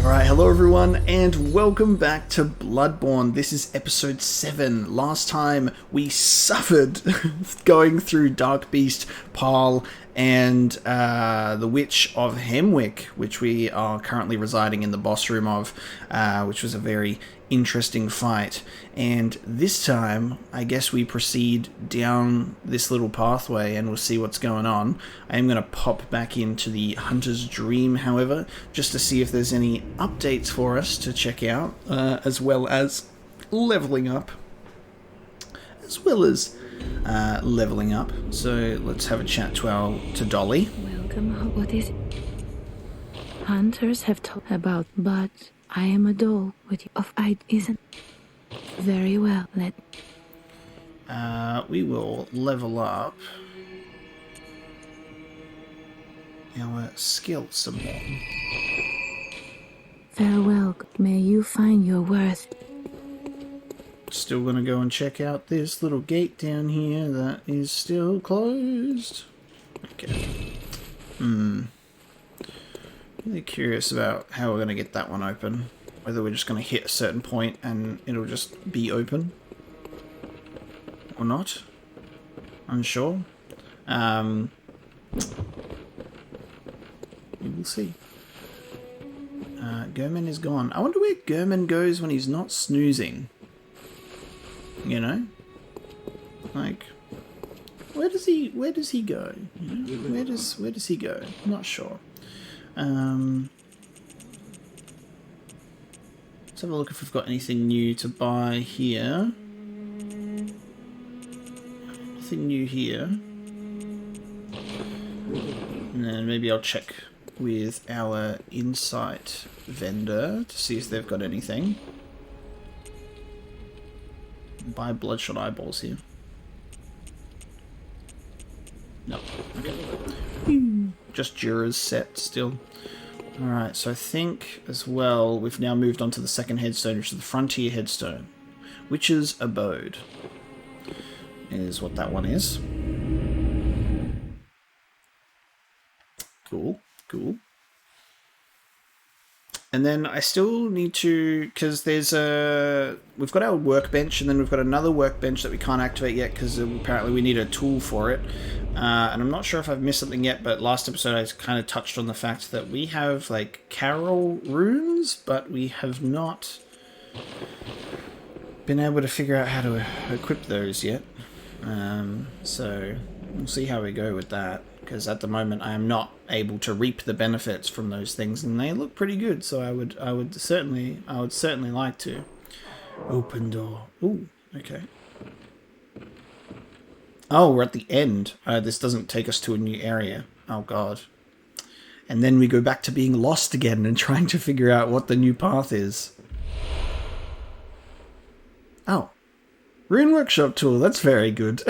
Alright, hello everyone, and welcome back to Bloodborne. This is episode 7. Last time we suffered going through Dark Beast, Paarl, and the Witch of Hemwick, which we are currently residing in the boss room of, which was a very interesting fight. And this time, I guess we proceed down this little pathway and we'll see what's going on. I am going to pop back into the Hunter's Dream, however, just to see if there's any updates for us to check out, as well as leveling up. So let's have a chat to Dolly. Welcome. What is it? Hunters have told about, but I am a doll with you of I isn't very well. We will level up our skill some more. Farewell. May you find your worth. Still gonna go and check out this little gate down here that is still closed. Okay. Really curious about how we're gonna get that one open. Whether we're just gonna hit a certain point and it'll just be open. Or not. Unsure. We will see. German is gone. I wonder where German goes when he's not snoozing. You know? Like, where does he go? You know? Where does he go? I'm not sure. Let's have a look if we've got anything new to buy here. Nothing new here. And then maybe I'll check with our insight vendor to see if they've got anything. Buy bloodshot eyeballs here. No. Okay. Just Jura's set still. Alright, so I think as well we've now moved on to the second headstone, which is the Frontier headstone. Witch's Abode is what that one is. Cool. And then I still need to, because we've got our workbench, and then we've got another workbench that we can't activate yet because apparently we need a tool for it. And I'm not sure if I've missed something yet, but last episode I kind of touched on the fact that we have like Caryll runes, but we have not been able to figure out how to equip those yet. So we'll see how we go with that. Because at the moment I am not able to reap the benefits from those things, and they look pretty good. So I would certainly like to. Open door. Ooh, okay. Oh, we're at the end. This doesn't take us to a new area. Oh god. And then we go back to being lost again and trying to figure out what the new path is. Oh, Rune Workshop tool. That's very good.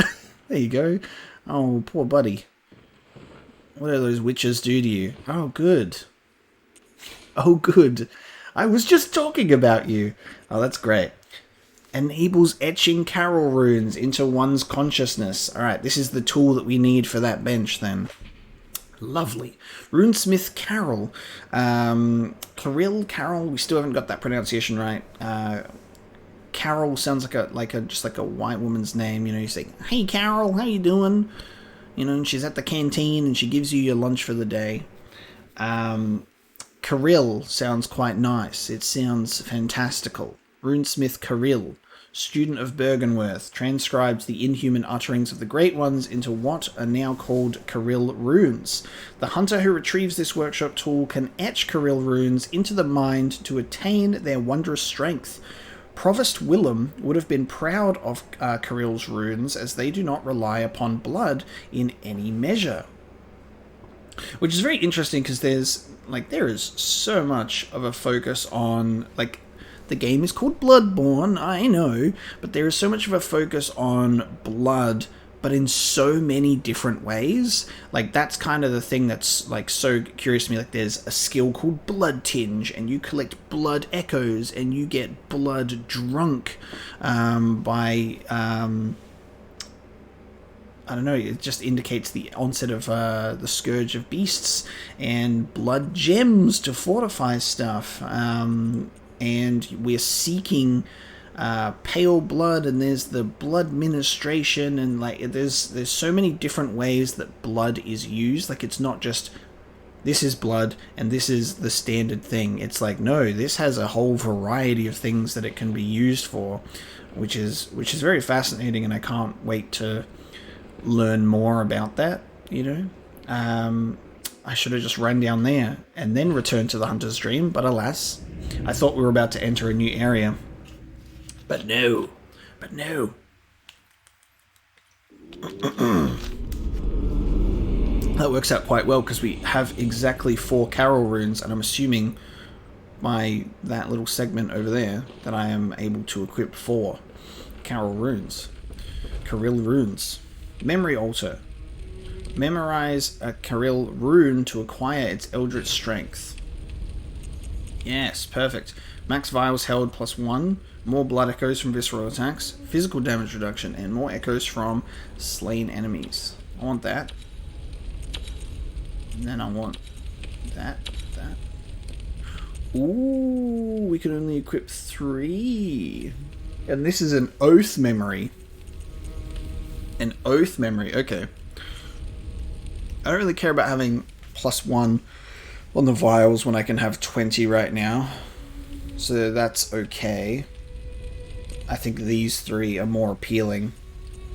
There you go. Oh, poor buddy. What do those witches do to you? Oh, good. Oh, good. I was just talking about you. Oh, that's great. Enables etching Caryll runes into one's consciousness. Alright, this is the tool that we need for that bench, then. Lovely. Runesmith Caryll. Caryll, we still haven't got that pronunciation right. Caryll sounds just like a white woman's name. You know, you say, "Hey, Caryll, how you doing?" You know, and she's at the canteen and she gives you your lunch for the day. Caryll sounds quite nice. It sounds fantastical. Runesmith Caryll, student of Bergenworth, transcribes the inhuman utterings of the Great Ones into what are now called Caryll runes. The hunter who retrieves this workshop tool can etch Caryll runes into the mind to attain their wondrous strength. Provost Willem would have been proud of Caryll's runes, as they do not rely upon blood in any measure. Which is very interesting, because there is so much of a focus on, like, the game is called Bloodborne, I know, but there is so much of a focus on blood, but in so many different ways. Like, that's kind of the thing that's, like, so curious to me. Like, there's a skill called Blood Tinge, and you collect blood echoes, and you get blood drunk by I don't know, it just indicates the onset of the Scourge of Beasts and blood gems to fortify stuff. And we're seeking pale blood, and there's the blood ministration, and like there's so many different ways that blood is used. Like, it's not just this is blood and this is the standard thing. It's like, no, this has a whole variety of things that it can be used for, which is very fascinating, and I can't wait to learn more about that, you know. I should have just run down there and then returned to the Hunter's Dream, but alas, I thought we were about to enter a new area. But no. That works out quite well because we have exactly 4 Caryll runes, and I'm assuming by that little segment over there that I am able to equip 4 Caryll runes. Caryll runes. Memory Altar. Memorize a Caryll rune to acquire its Eldritch Strength. Yes, perfect. Max vials held +1. More blood echoes from visceral attacks. Physical damage reduction. And more echoes from slain enemies. I want that. And then I want that. Ooh, we can only equip 3. And this is an oath memory. An oath memory, okay. I don't really care about having +1 on the vials when I can have 20 right now. So that's okay. I think these 3 are more appealing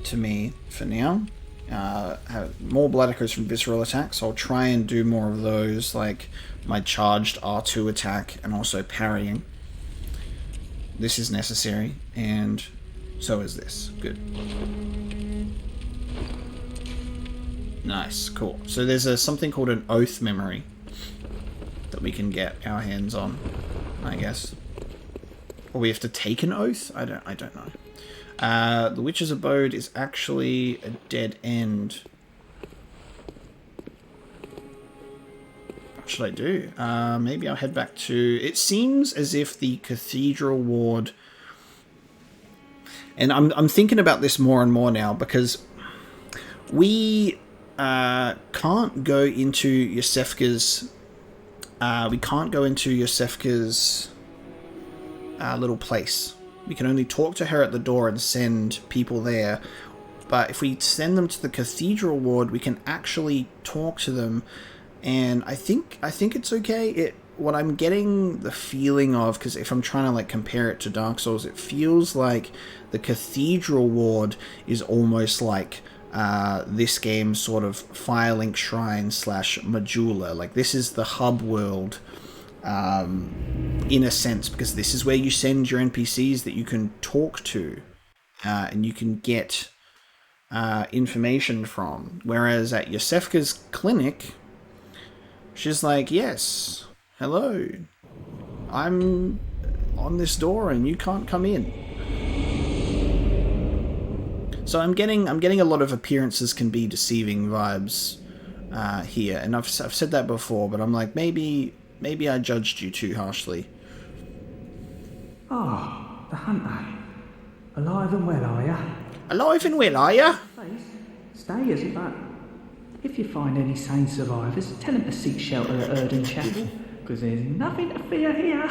to me for now. Have more blood echoes from visceral attacks. I'll try and do more of those, like my charged R2 attack and also parrying. This is necessary, and so is this. Good. Nice, cool. So there's something called an oath memory that we can get our hands on, I guess. Or we have to take an oath? I don't know. The Witch's Abode is actually a dead end. What should I do? Maybe I'll head back to... It seems as if the Cathedral Ward... And I'm thinking about this more and more now, because we can't go into Iosefka's... we can't go into Iosefka's little place. We can only talk to her at the door and send people there. But if we send them to the Cathedral Ward, we can actually talk to them. And I think it's okay. What I'm getting the feeling of, because if I'm trying to like compare it to Dark Souls, it feels like the Cathedral Ward is almost like this game's sort of Firelink Shrine / Majula. Like, this is the hub world. In a sense, because this is where you send your NPCs that you can talk to and you can get information from. Whereas at Iosefka's clinic, she's like, yes, hello, I'm on this door and you can't come in. So I'm getting a lot of appearances can be deceiving vibes here, and I've said that before, but I'm like, maybe I judged you too harshly. Ah, the hunter. Alive and well, are ya? Alive and well, are ya? Stay as it but if you find any sane survivors, tell them to seek shelter at Erden Chapel, because there's nothing to fear here.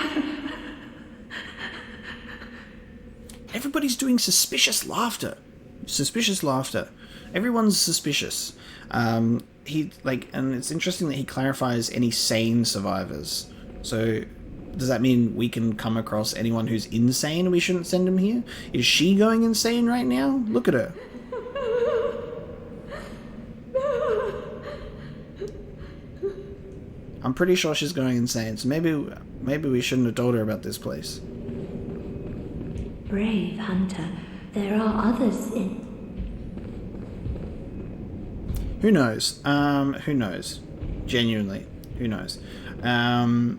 Everybody's doing suspicious laughter. Everyone's suspicious. And it's interesting that he clarifies any sane survivors. So, does that mean we can come across anyone who's insane and we shouldn't send him here? Is she going insane right now? Look at her. I'm pretty sure she's going insane, so maybe we shouldn't have told her about this place. Brave hunter, there are others in... Who knows? Who knows? Genuinely, who knows? The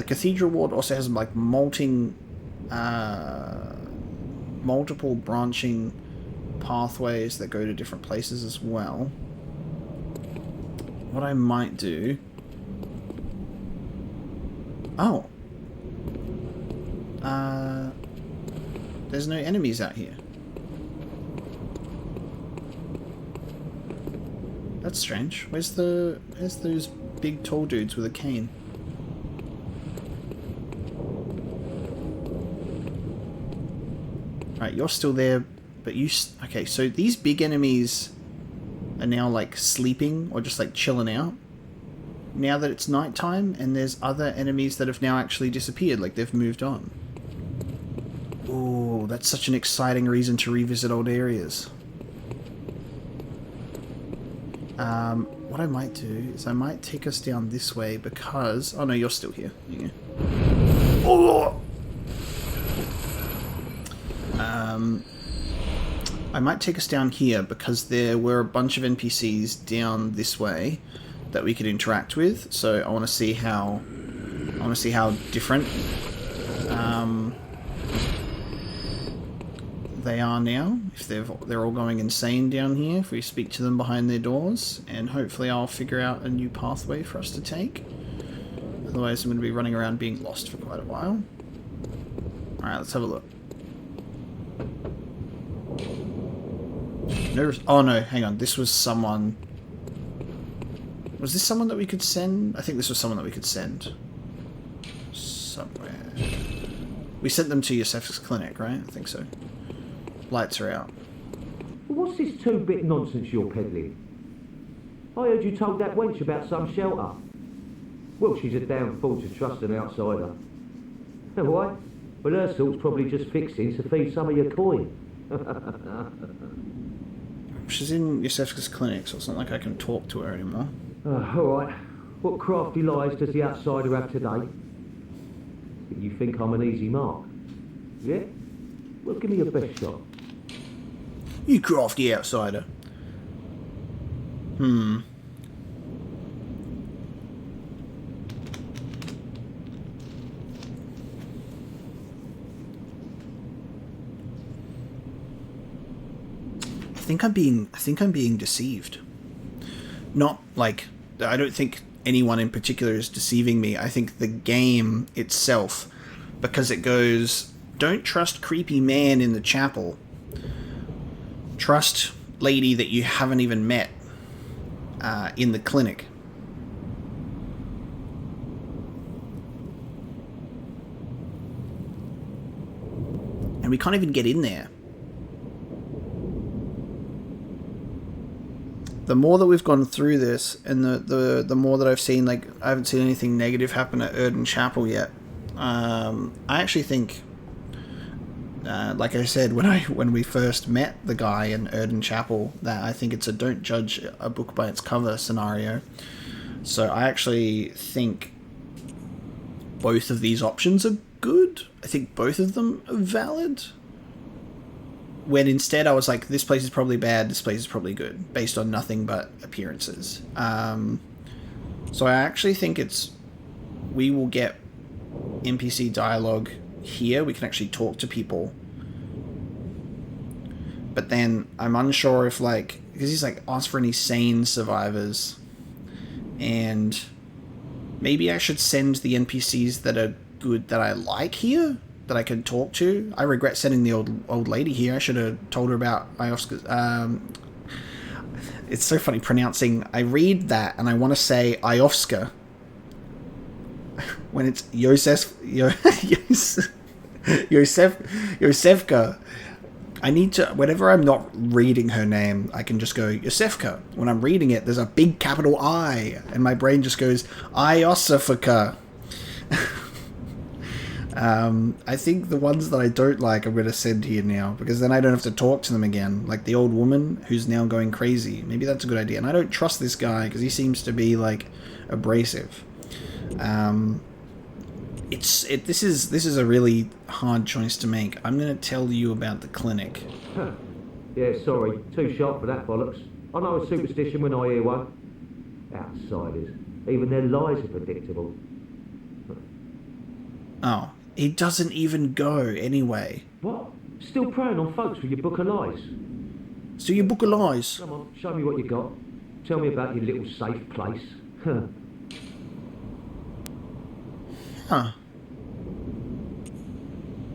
Cathedral Ward also has like multiple branching pathways that go to different places as well. What I might do... Oh. There's no enemies out here. that's strange. Where's those big tall dudes with a cane? Right, you're still there, but okay, so these big enemies are now like sleeping or just like chilling out now that it's nighttime, and there's other enemies that have now actually disappeared, like they've moved on. Oh, that's such an exciting reason to revisit old areas. What I might do is I might take us down this way because... Oh no, you're still here. Yeah. Oh! I might take us down here because there were a bunch of NPCs down this way that we could interact with. So I want to see how different they are now. If they're all going insane down here, if we speak to them behind their doors, and hopefully I'll figure out a new pathway for us to take. Otherwise I'm going to be running around being lost for quite a while. Alright, let's have a look. Oh no, hang on, this was someone... Was this someone that we could send? I think this was someone that we could send. Somewhere. We sent them to Iosefka's clinic, right? I think so. Lights are out. What's this two-bit nonsense you're peddling? I heard you told that wench about some shelter. Well, she's a damn fool to trust an outsider. Why? Well, her sort's probably just fixing to feed some of your coin. She's in Iosefka's clinic, so it's not like I can talk to her anymore. Alright. What crafty lies does the outsider have today? You think I'm an easy mark? Yeah? Well, give me your best shot. You crafty outsider. I think I'm being deceived. Not like, I don't think anyone in particular is deceiving me. I think the game itself, because it goes, don't trust creepy man in the chapel. Trust lady that you haven't even met in the clinic. And we can't even get in there. The more that we've gone through this, and the more that I've seen, like, I haven't seen anything negative happen at Erden Chapel yet. I actually think, like I said, when we first met the guy in Erden Chapel, that I think it's a don't judge a book by its cover scenario. So I actually think both of these options are good. I think both of them are valid. When instead I was like, this place is probably bad, this place is probably good, based on nothing but appearances. So I actually think we will get NPC dialogue here. We can actually talk to people. But then I'm unsure if, like, because he's like, ask for any sane survivors. And maybe I should send the NPCs that are good, that I like here, that I can talk to. I regret sending the old lady here. I should have told her about Iosefka. It's so funny pronouncing. I read that and I want to say Iosefka when it's Iosefka. I need to, whenever I'm not reading her name, I can just go Iosefka. When I'm reading it, there's a big capital I, and my brain just goes Iosefka. I think the ones that I don't like I'm going to send here now, because then I don't have to talk to them again. Like the old woman who's now going crazy. Maybe that's a good idea. And I don't trust this guy because he seems to be like abrasive. This is a really hard choice to make. I'm going to tell you about the clinic. Yeah, sorry. Too sharp for that bollocks. I know a superstition when I hear one. Outsiders. Even their lies are predictable. Oh. He doesn't even go anyway. What? Still preying on folks with your book of lies? So your book of lies? Come on, show me what you got. Tell me about your little safe place. Huh.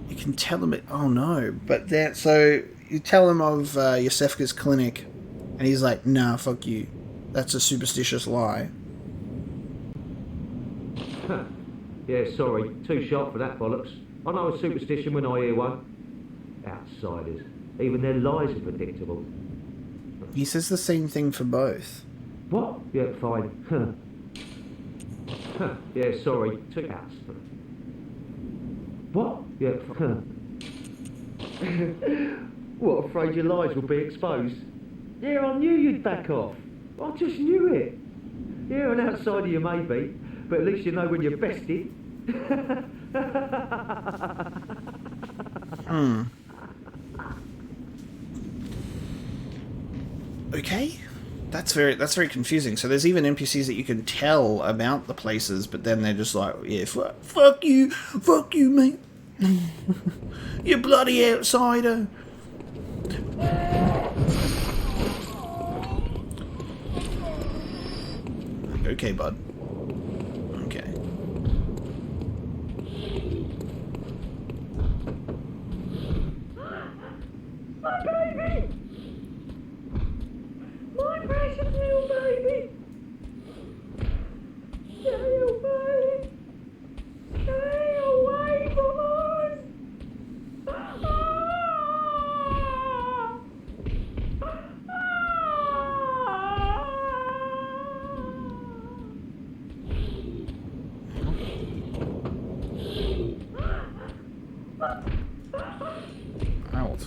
You can tell him it. Oh no. But so you tell him of Iosefka's clinic, and he's like, nah, fuck you. That's a superstitious lie. Yeah, sorry, too sharp for that bollocks. I know a superstition when I hear one. Outsiders. Even their lies are predictable. He says the same thing for both. What? Yeah, fine. Yeah, sorry, too outs. What? Yeah, what, afraid your lies will be exposed? Yeah, I knew you'd back off. I just knew it. Yeah, an outsider you may be, but at least you know when you're bested. Okay. That's very confusing. So there's even NPCs that you can tell about the places, but then they're just like, yeah, fuck you, mate. You bloody outsider. Okay, bud. Okay. My baby! My precious little baby! Stay away! Stay away from us! Out.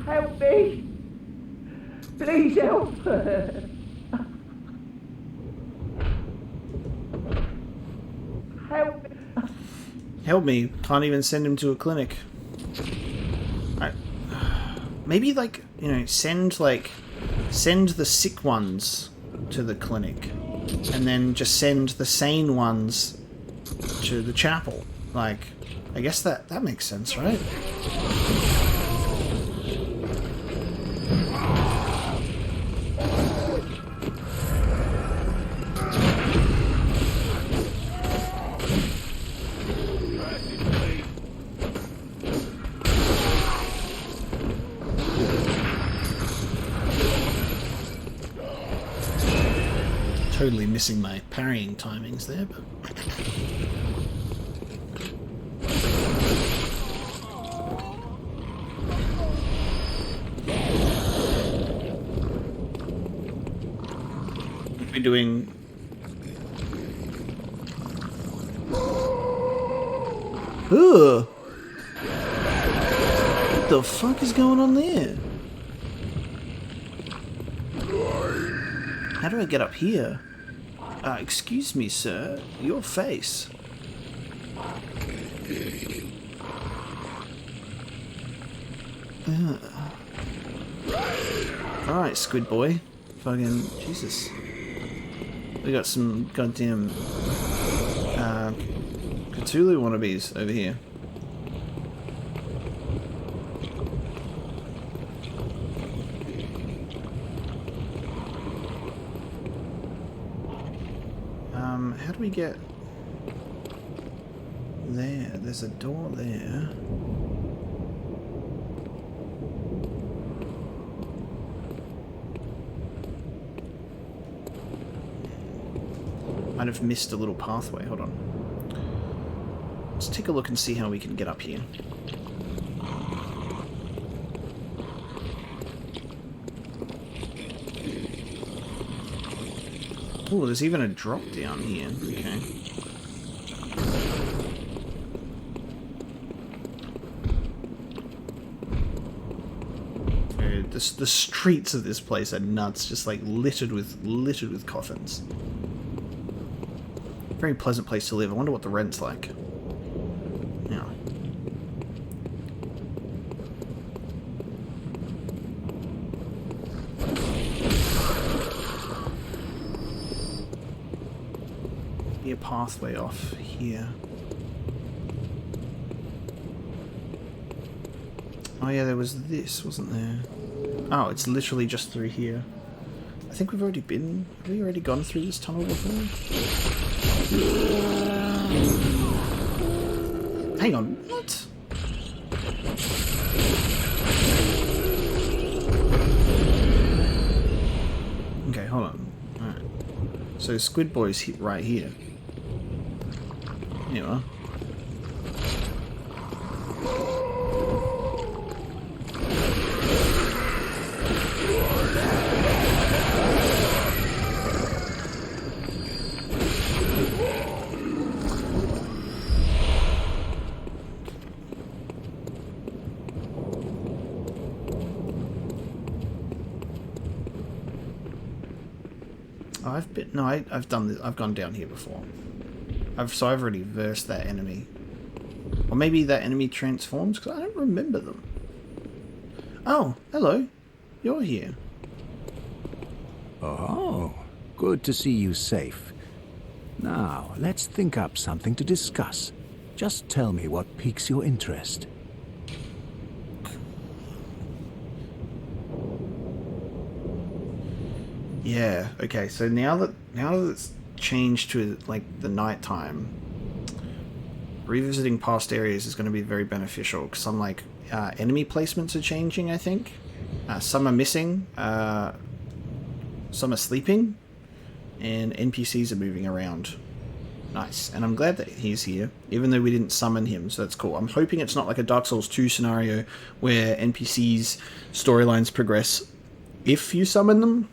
Help me! Please help! Help me! Help me. Can't even send him to a clinic. Maybe, like, you know, send the sick ones to the clinic. And then just send the sane ones to the chapel. Like, I guess that makes sense, right? Totally missing my parrying timings there, but... We're doing... Ugh! What the fuck is going on there? How do I get up here? Excuse me, sir. Your face. Alright, Squid Boy. Fucking Jesus. We got some goddamn Cthulhu wannabes over here. How do we get there? There's a door there. Might have missed a little pathway. Hold on. Let's take a look and see how we can get up here. Oh, there's even a drop down here. Okay. Dude, the streets of this place are nuts, just like littered with coffins. Very pleasant place to live. I wonder what the rent's like. Yeah. be a pathway off here. Oh yeah, there was this, wasn't there? Oh, it's literally just through here. I think we've already been... Have we already gone through this tunnel before? Hang on, what? Okay, hold on. Alright. So Squid Boy's right here. Here you are. I've done this. I've gone down here before. So I've already versed that enemy. Or maybe that enemy transforms, because I don't remember them. Oh, hello. You're here. Oh, good to see you safe. Now, let's think up something to discuss. Just tell me what piques your interest. Yeah, okay, so now that it's changed to like the nighttime, revisiting past areas is going to be very beneficial, because some like enemy placements are changing, I think. Some are missing, some are sleeping, and NPCs are moving around. Nice, and I'm glad that he's here, even though we didn't summon him, so that's cool. I'm hoping it's not like a Dark Souls 2 scenario where NPCs' storylines progress if you summon them,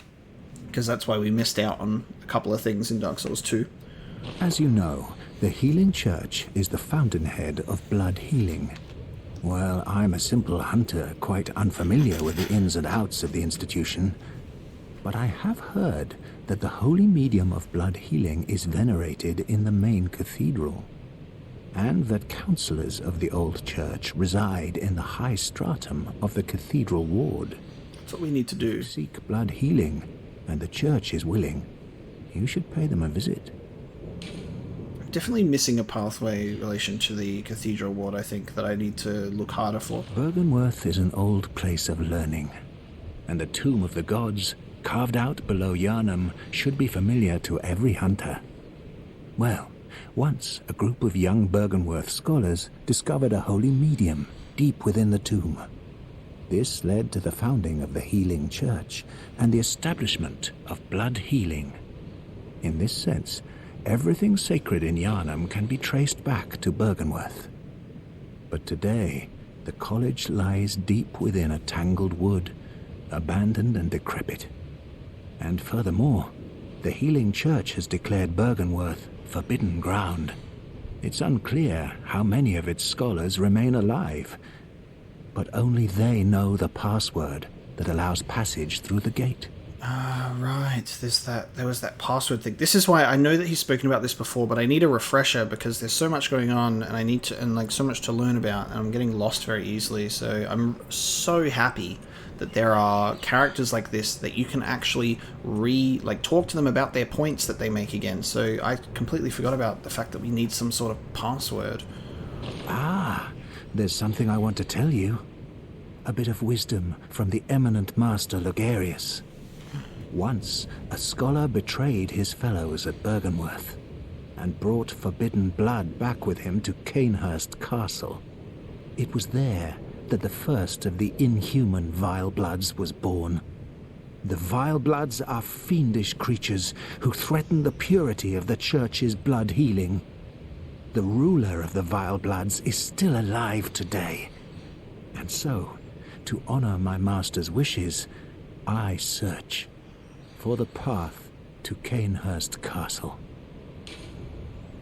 because that's why we missed out on a couple of things in Dark Souls 2. As you know, the Healing Church is the fountainhead of blood healing. Well, I'm a simple hunter, quite unfamiliar with the ins and outs of the institution, but I have heard that the holy medium of blood healing is venerated in the main cathedral, and that counselors of the old church reside in the high stratum of the cathedral ward. That's what we need to do. Seek blood healing, and the church is willing. You should pay them a visit. Definitely missing a pathway in relation to the cathedral ward, I think, that I need to look harder for. Byrgenwerth is an old place of learning, and the Tomb of the Gods, carved out below Yharnam, should be familiar to every hunter. Well, once a group of young Byrgenwerth scholars discovered a holy medium deep within the tomb. This led to the founding of the Healing Church and the establishment of blood healing. In this sense, everything sacred in Yharnam can be traced back to Byrgenwerth. But today, the college lies deep within a tangled wood, abandoned and decrepit. And furthermore, the Healing Church has declared Byrgenwerth forbidden ground. It's unclear how many of its scholars remain alive, but only they know the password that allows passage through the gate. Ah, right. There was that password thing. This is why I know that he's spoken about this before, but I need a refresher because there's so much going on, and like so much to learn about, and I'm getting lost very easily. So I'm so happy that there are characters like this that you can actually talk to them about their points that they make again. So I completely forgot about the fact that we need some sort of password. Ah, there's something I want to tell you. A bit of wisdom from the eminent master Logarius. Once, a scholar betrayed his fellows at Byrgenwerth and brought forbidden blood back with him to Cainhurst Castle. It was there that the first of the inhuman Vile Bloods was born. The Vile Bloods are fiendish creatures who threaten the purity of the Church's blood healing. The ruler of the Vile Bloods is still alive today. And so, to honor my master's wishes, I search for the path to Cainhurst Castle.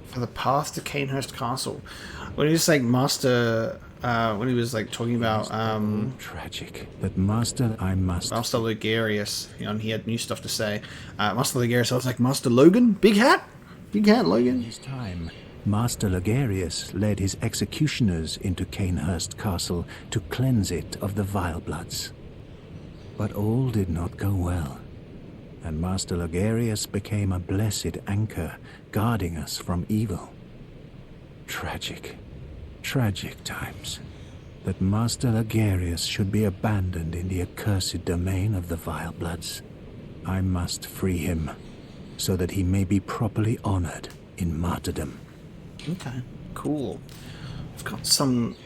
For the path to Cainhurst Castle. When he was like Master, when he was like talking about tragic that Master Logarius, and he had new stuff to say. Master Logarius, I was like, Master Logan, big hat, Logan. This time, Master Logarius led his executioners into Cainhurst Castle to cleanse it of the Vile Bloods. But all did not go well, and Master Logarius became a blessed anchor, guarding us from evil. Tragic, tragic times. That Master Logarius should be abandoned in the accursed domain of the Vile Bloods. I must free him, so that he may be properly honored in martyrdom. Okay, cool. I've got some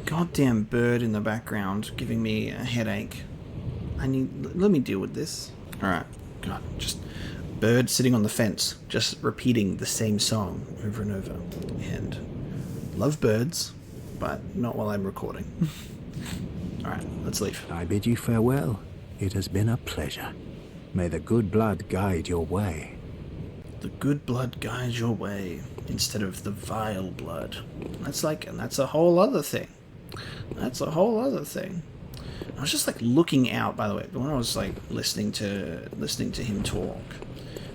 goddamn bird in the background giving me a headache. Let me deal with this. Alright, God, just bird sitting on the fence, just repeating the same song over and over. And love birds, but not while I'm recording. Alright, let's leave. I bid you farewell. It has been a pleasure. May the good blood guide your way. The good blood guides your way, instead of the vile blood. That's a whole other thing. That's a whole other thing. I was just like looking out, by the way, when I was like listening to him talk.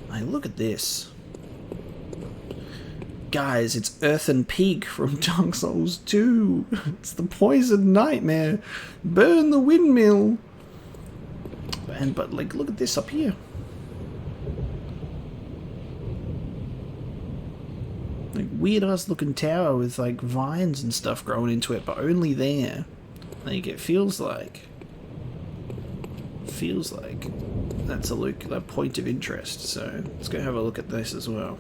Like, look at this. Guys, it's Earthen Peak from Dark Souls 2. It's the poisoned nightmare. Burn the windmill. But like, look at this up here. Like, weird ass looking tower with like vines and stuff growing into it, but only there. Like, it feels like that's a point of interest. So let's go have a look at this as well.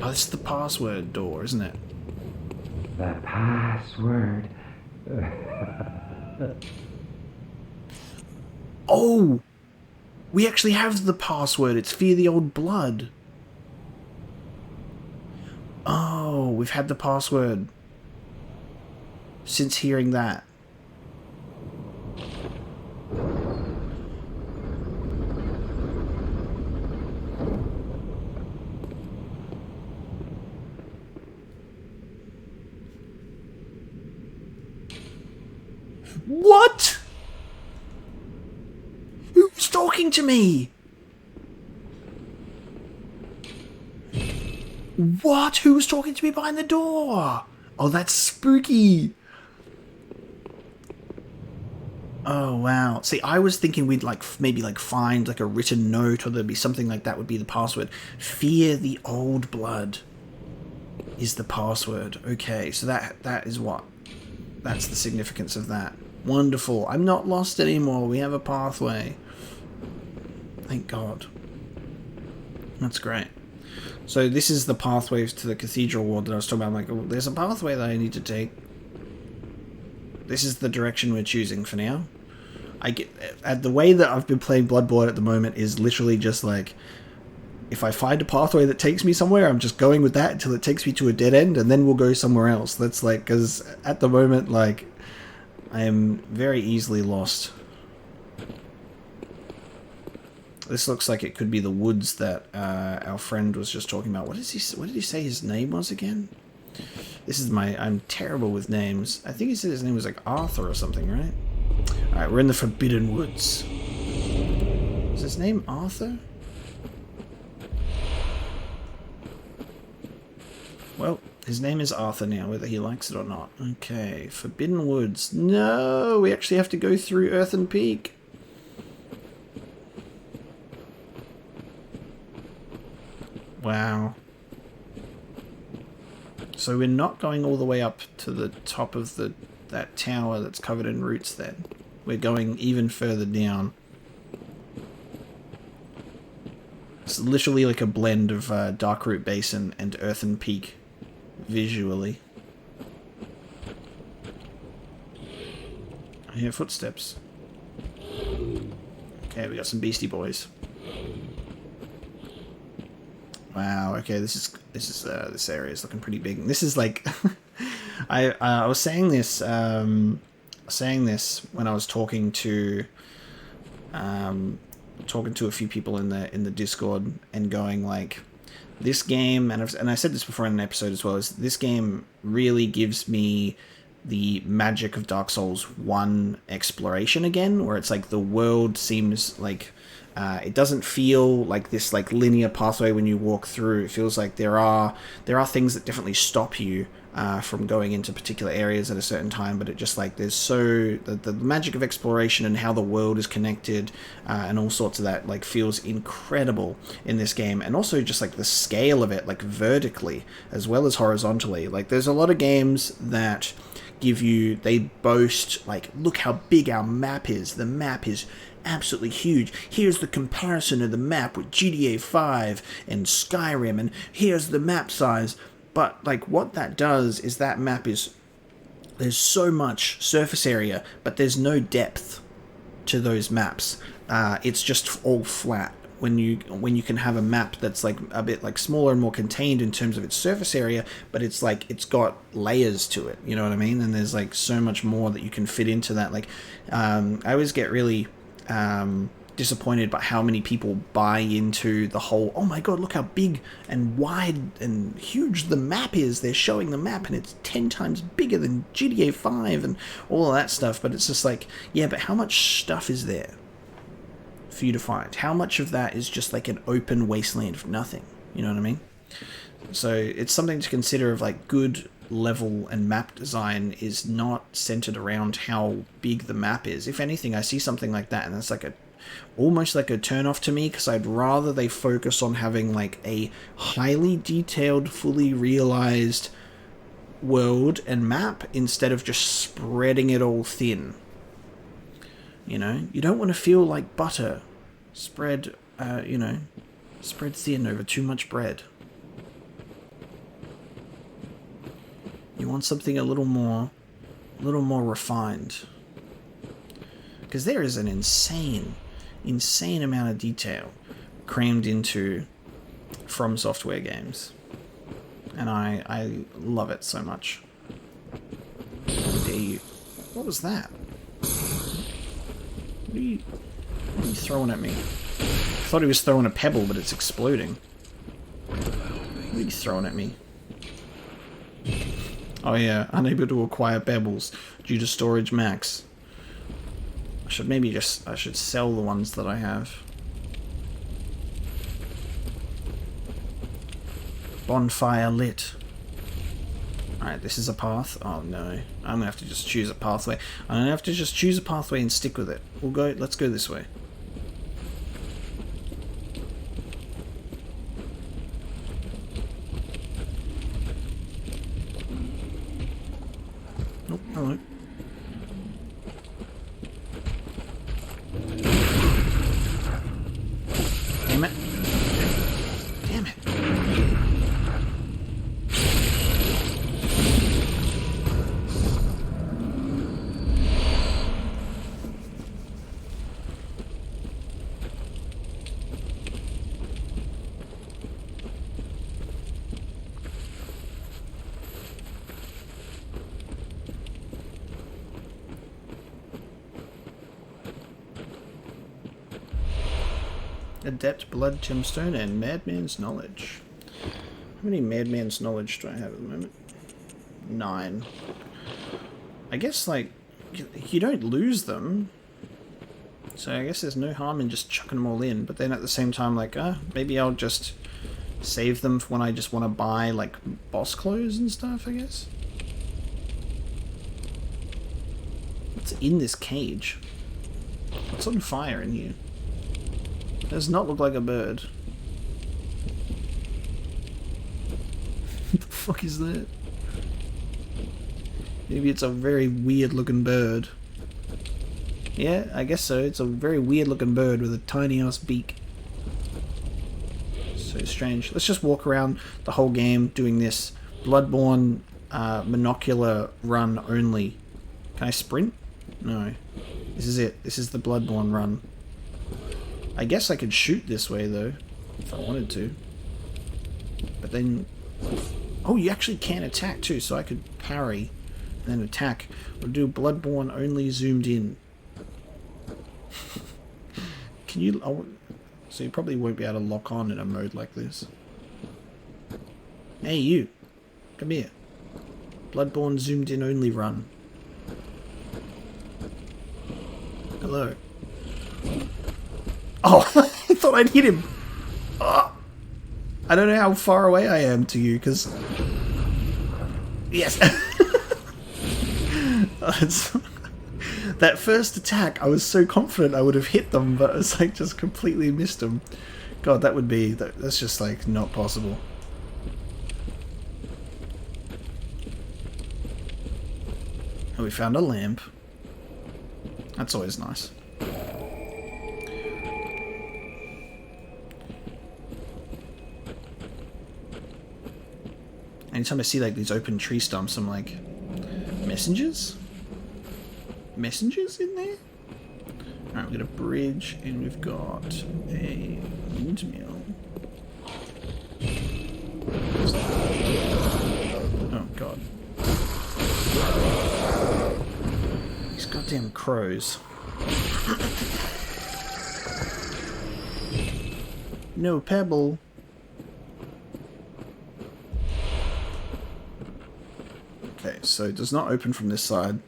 Oh, this is the password door, isn't it? The password. Oh! We actually have the password. It's Fear the Old Blood. Oh, we've had the password since hearing that. What? Who's talking to me? What? Who's talking to me behind the door? Oh, that's spooky. Oh, wow. See, I was thinking we'd maybe find a written note, or there'd be something like that would be the password. Fear the Old Blood is the password. Okay, so that is what? That's the significance of that. Wonderful. I'm not lost anymore. We have a pathway. Thank God. That's great. So this is the pathway to the cathedral ward that I was talking about. I'm like, oh, there's a pathway that I need to take. This is the direction we're choosing for now. The way that I've been playing Bloodborne at the moment is literally just like, if I find a pathway that takes me somewhere, I'm just going with that until it takes me to a dead end, and then we'll go somewhere else. That's like, because at the moment, like, I am very easily lost. This looks like it could be the woods that our friend was just talking about. What did he say his name was again? I'm terrible with names. I think he said his name was like Arthur or something, right? Alright, we're in the Forbidden Woods. Is his name Arthur? Well, his name is Arthur now, whether he likes it or not. Okay, Forbidden Woods. No, we actually have to go through Earthen Peak. Wow. So we're not going all the way up to the top of that tower that's covered in roots then. We're going even further down. It's literally like a blend of Darkroot Basin and Earthen Peak visually. I hear footsteps. Okay, we got some Beastie Boys. Wow. Okay, this area is looking pretty big. This is like, I was saying this when I was talking to a few people in the Discord and going like, this game, and I said this before in an episode as well, is this game really gives me the magic of Dark Souls 1 exploration again, where it's like the world seems like It doesn't feel like this like linear pathway when you walk through. It feels like there are things that definitely stop you from going into particular areas at a certain time, but it just like there's the magic of exploration and how the world is connected and all sorts of that like feels incredible in this game. And also just like the scale of it, like vertically as well as horizontally. Like there's a lot of games that they boast like, look how big our map is. The map is absolutely huge. Here's the comparison of the map with GTA 5 and Skyrim, and here's the map size. But like what that does is that map there's so much surface area, but there's no depth to those maps. It's just all flat. When you can have a map that's like a bit like smaller and more contained in terms of its surface area, but it's like it's got layers to it, you know what I mean? And there's like so much more that you can fit into that. Like I always get really disappointed by how many people buy into the whole, oh my god, look how big and wide and huge the map is. They're showing the map and it's 10 times bigger than GTA 5 and all of that stuff. But it's just like, yeah, but how much stuff is there for you to find? How much of that is just like an open wasteland of nothing? You know what I mean? So it's something to consider of like good level and map design is not centered around how big the map is. If anything, I see something like that and that's like almost like a turn off to me, because I'd rather they focus on having like a highly detailed, fully realized world and map instead of just spreading it all thin. You know, you don't want to feel like butter spread thin over too much bread. You want something a little more refined. Because there is an insane amount of detail crammed into From Software games. And I love it so much. How dare you? What was that? What are you throwing at me? I thought he was throwing a pebble, but it's exploding. What are you throwing at me? Oh yeah, unable to acquire pebbles due to storage max. I should sell the ones that I have. Bonfire lit. Alright, this is a path. Oh no. I'm gonna have to just choose a pathway. I'm gonna have to just choose a pathway and stick with it. Let's go this way. Oh, hello. Damn it. Damn it. Adept Blood Gemstone and Madman's Knowledge. How many Madman's Knowledge do I have at the moment? 9. I guess, like, you don't lose them. So I guess there's no harm in just chucking them all in. But then at the same time, like, maybe I'll just save them for when I just want to buy, like, boss clothes and stuff, I guess. What's in this cage? What's on fire in here? Does not look like a bird. What the fuck is that? Maybe it's a very weird looking bird. Yeah, I guess so. It's a very weird looking bird with a tiny ass beak. So strange. Let's just walk around the whole game doing this Bloodborne monocular run only. Can I sprint? No. This is it. This is the Bloodborne run. I guess I could shoot this way, though, if I wanted to. But then... Oh, you actually can attack, too, so I could parry and then attack. We'll do Bloodborne only zoomed in. Can you... Oh, so you probably won't be able to lock on in a mode like this. Hey, you. Come here. Bloodborne zoomed in only run. Hello. Oh, I thought I'd hit him. Oh. I don't know how far away I am to you, because... Yes. That first attack, I was so confident I would have hit them, but it's like just completely missed them. God, that would be... That's just like not possible. Oh, we found a lamp. That's always nice. Anytime I see like these open tree stumps, I'm like, messengers? Messengers in there? Alright, we've got a bridge and we've got a windmill. Oh god. These goddamn crows. No pebble. Okay, so it does not open from this side.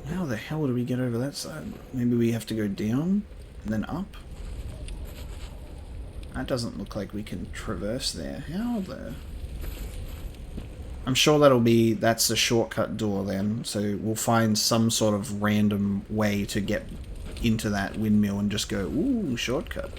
How the hell do we get over that side? Maybe we have to go down and then up? That doesn't look like we can traverse there. How the... I'm sure that's a shortcut door then, so we'll find some sort of random way to get into that windmill and just go, ooh, shortcut.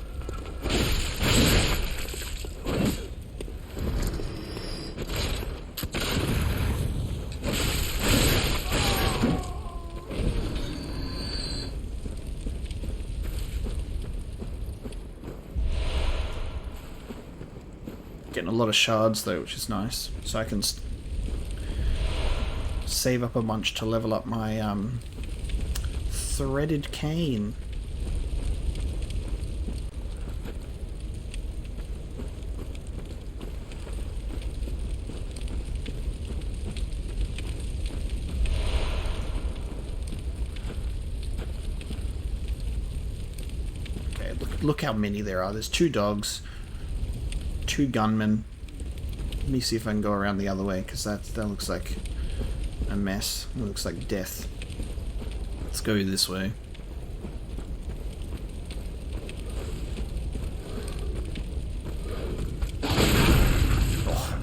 Getting a lot of shards though, which is nice, so I can save up a bunch to level up my threaded cane. Okay, look how many there are. There's 2 dogs, 2 gunmen. Let me see if I can go around the other way, because that looks like a mess. It looks like death. Let's go this way. Oh.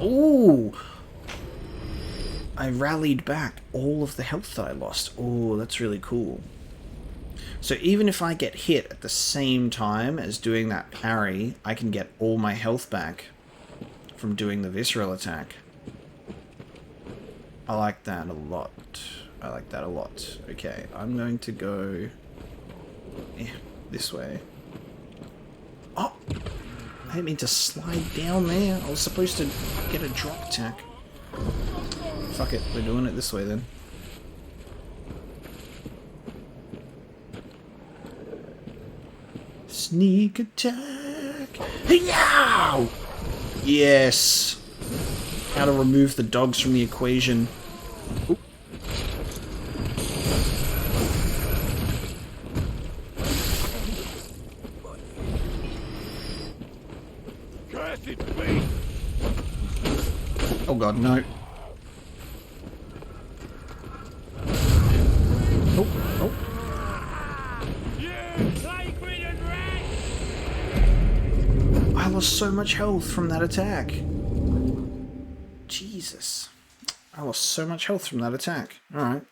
Ooh! I rallied back all of the health that I lost. Oh, that's really cool. So even if I get hit at the same time as doing that parry, I can get all my health back from doing the visceral attack. I like that a lot. I like that a lot. Okay, I'm going to go this way. Oh! I didn't mean to slide down there. I was supposed to get a drop attack. Fuck it, we're doing it this way then. Sneak attack! Yow! Yes! How to remove the dogs from the equation. Oop. Oh god, no. Oh, oh. I lost so much health from that attack. Jesus. I lost so much health from that attack. Alright.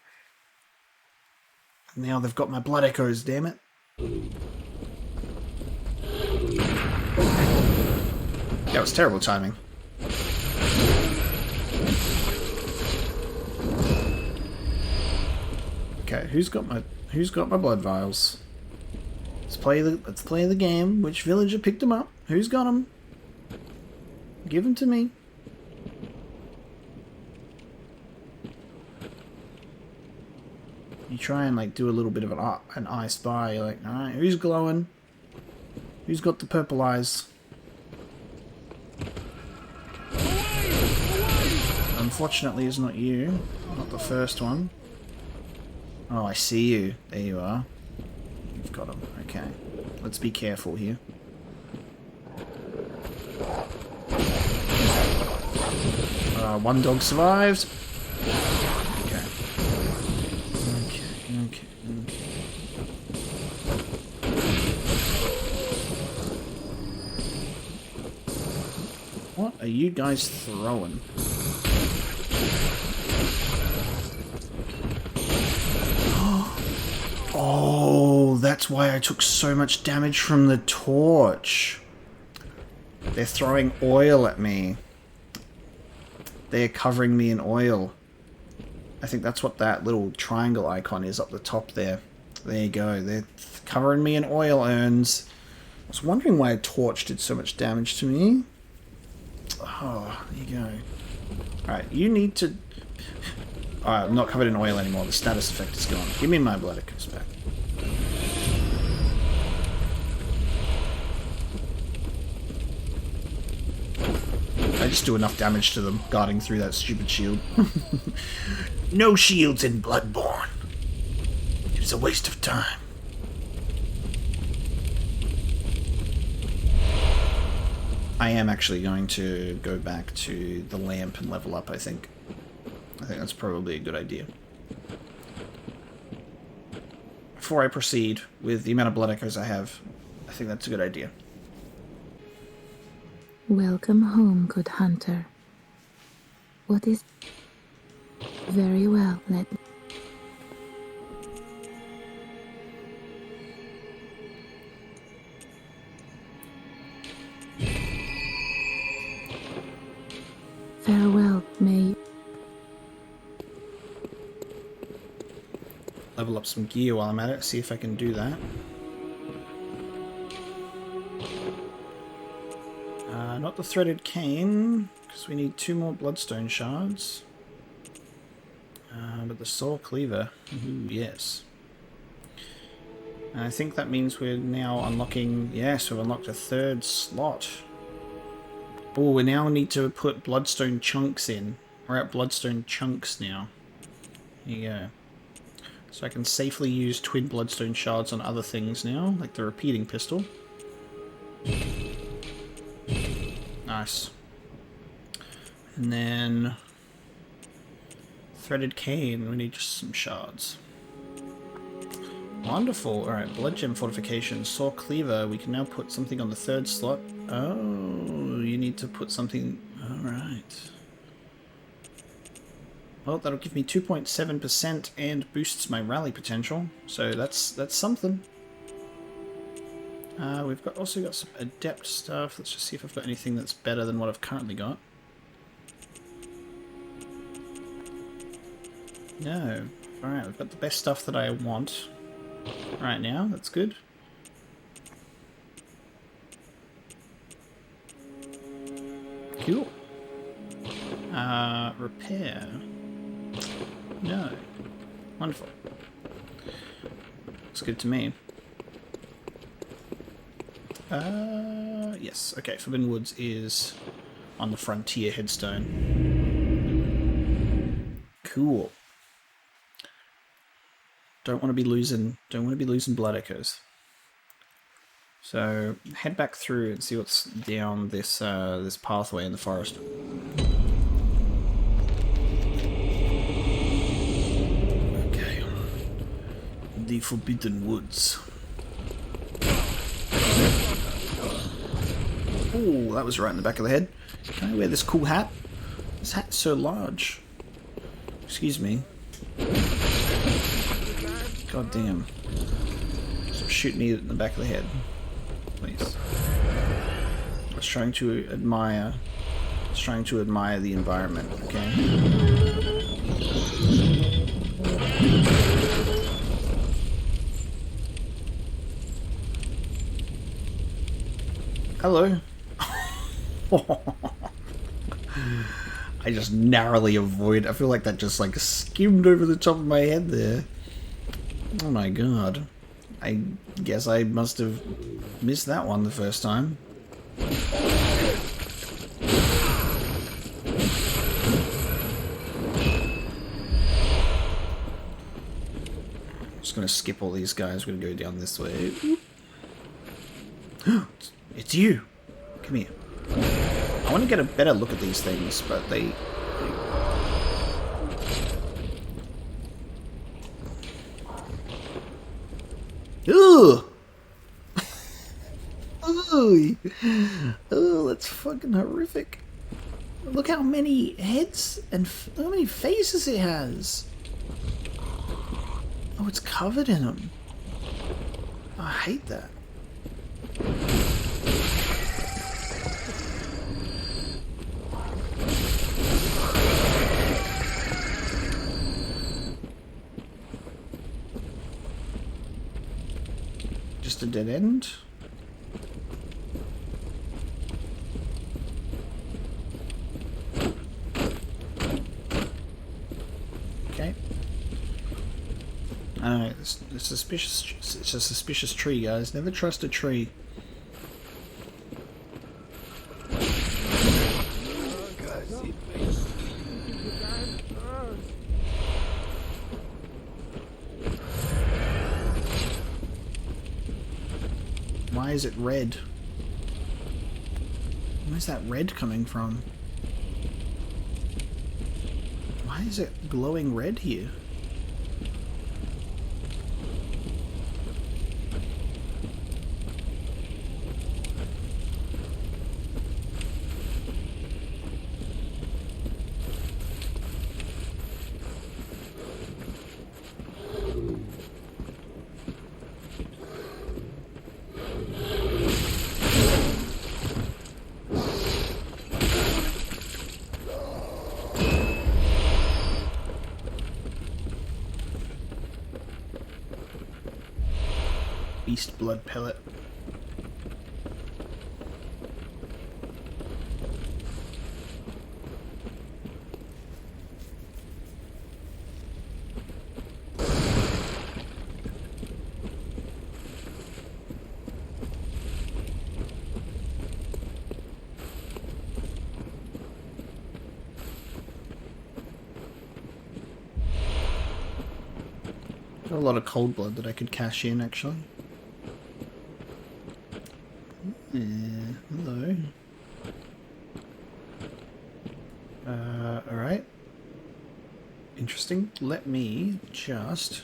Now they've got my blood echoes, damn it. That was terrible timing. Okay, who's got my blood vials? Let's play the game. Which villager picked them up? Who's got them? Give them to me. You try and like do a little bit of an eye spy. You're like, alright, who's glowing? Who's got the purple eyes? Unfortunately, it's not you. Not the first one. Oh, I see you. There you are. You've got them. Okay. Let's be careful here. One dog survived. Okay. Okay. What are you guys throwing? Oh, that's why I took so much damage from the torch. They're throwing oil at me. They're covering me in oil. I think that's what that little triangle icon is up the top there. There you go. They're covering me in oil urns. I was wondering why a torch did so much damage to me. Oh, there you go. Alright, you need to... Alright, I'm not covered in oil anymore. The status effect is gone. Give me my blood echoes back. I just do enough damage to them, guarding through that stupid shield. No shields in Bloodborne. It is a waste of time. I am actually going to go back to the lamp and level up, I think. I think that's probably a good idea. Before I proceed with the amount of blood echoes I have, I think that's a good idea. Welcome home, good hunter. What is... Very well, let... Farewell, may... Level up some gear while I'm at it, see if I can do that. Not the threaded cane, because we need 2 more bloodstone shards. But the saw cleaver, ooh, yes. And I think that means we're now unlocking, yes, we've unlocked a 3rd slot. Oh, we now need to put bloodstone chunks in. We're at bloodstone chunks now. Here you go. So I can safely use twin bloodstone shards on other things now, like the repeating pistol. Nice. And then... threaded cane, we need just some shards. Wonderful. Alright, blood gem fortification, saw cleaver, we can now put something on the 3rd slot. Oh, you need to put something... Alright. Well, that'll give me 2.7% and boosts my rally potential, so that's something. We've also got some adept stuff. Let's just see if I've got anything that's better than what I've currently got. No. Alright, we've got the best stuff that I want right now. That's good. Cool. Repair. No. Wonderful. Looks good to me. Yes. Okay, Forbidden Woods is on the Frontier headstone. Cool. Don't want to be losing blood echoes. So head back through and see what's down this this pathway in the forest. Okay. The Forbidden Woods. Oh, that was right in the back of the head. Can I wear this cool hat? This hat's so large. Excuse me. God damn. Stop shooting me in the back of the head. Please. I was trying to admire the environment, okay? Hello. I just narrowly avoid. I feel like that just like skimmed over the top of my head there. Oh my god. I guess I must have missed that one the first time. I'm just gonna skip all these guys. We're gonna go down this way. It's you. Come here. I want to get a better look at these things, but they Ooh! Ooh! Oh, that's fucking horrific. Look how many heads and how many faces it has. Oh, it's covered in them. I hate that. Just a dead end. Okay. I don't know, it's a suspicious tree, guys. Never trust a tree. Why is it red? Where's that red coming from? Why is it glowing red here? Beast blood pellet. Got a lot of cold blood that I could cash in, actually. Hello. Alright. Interesting. Let me just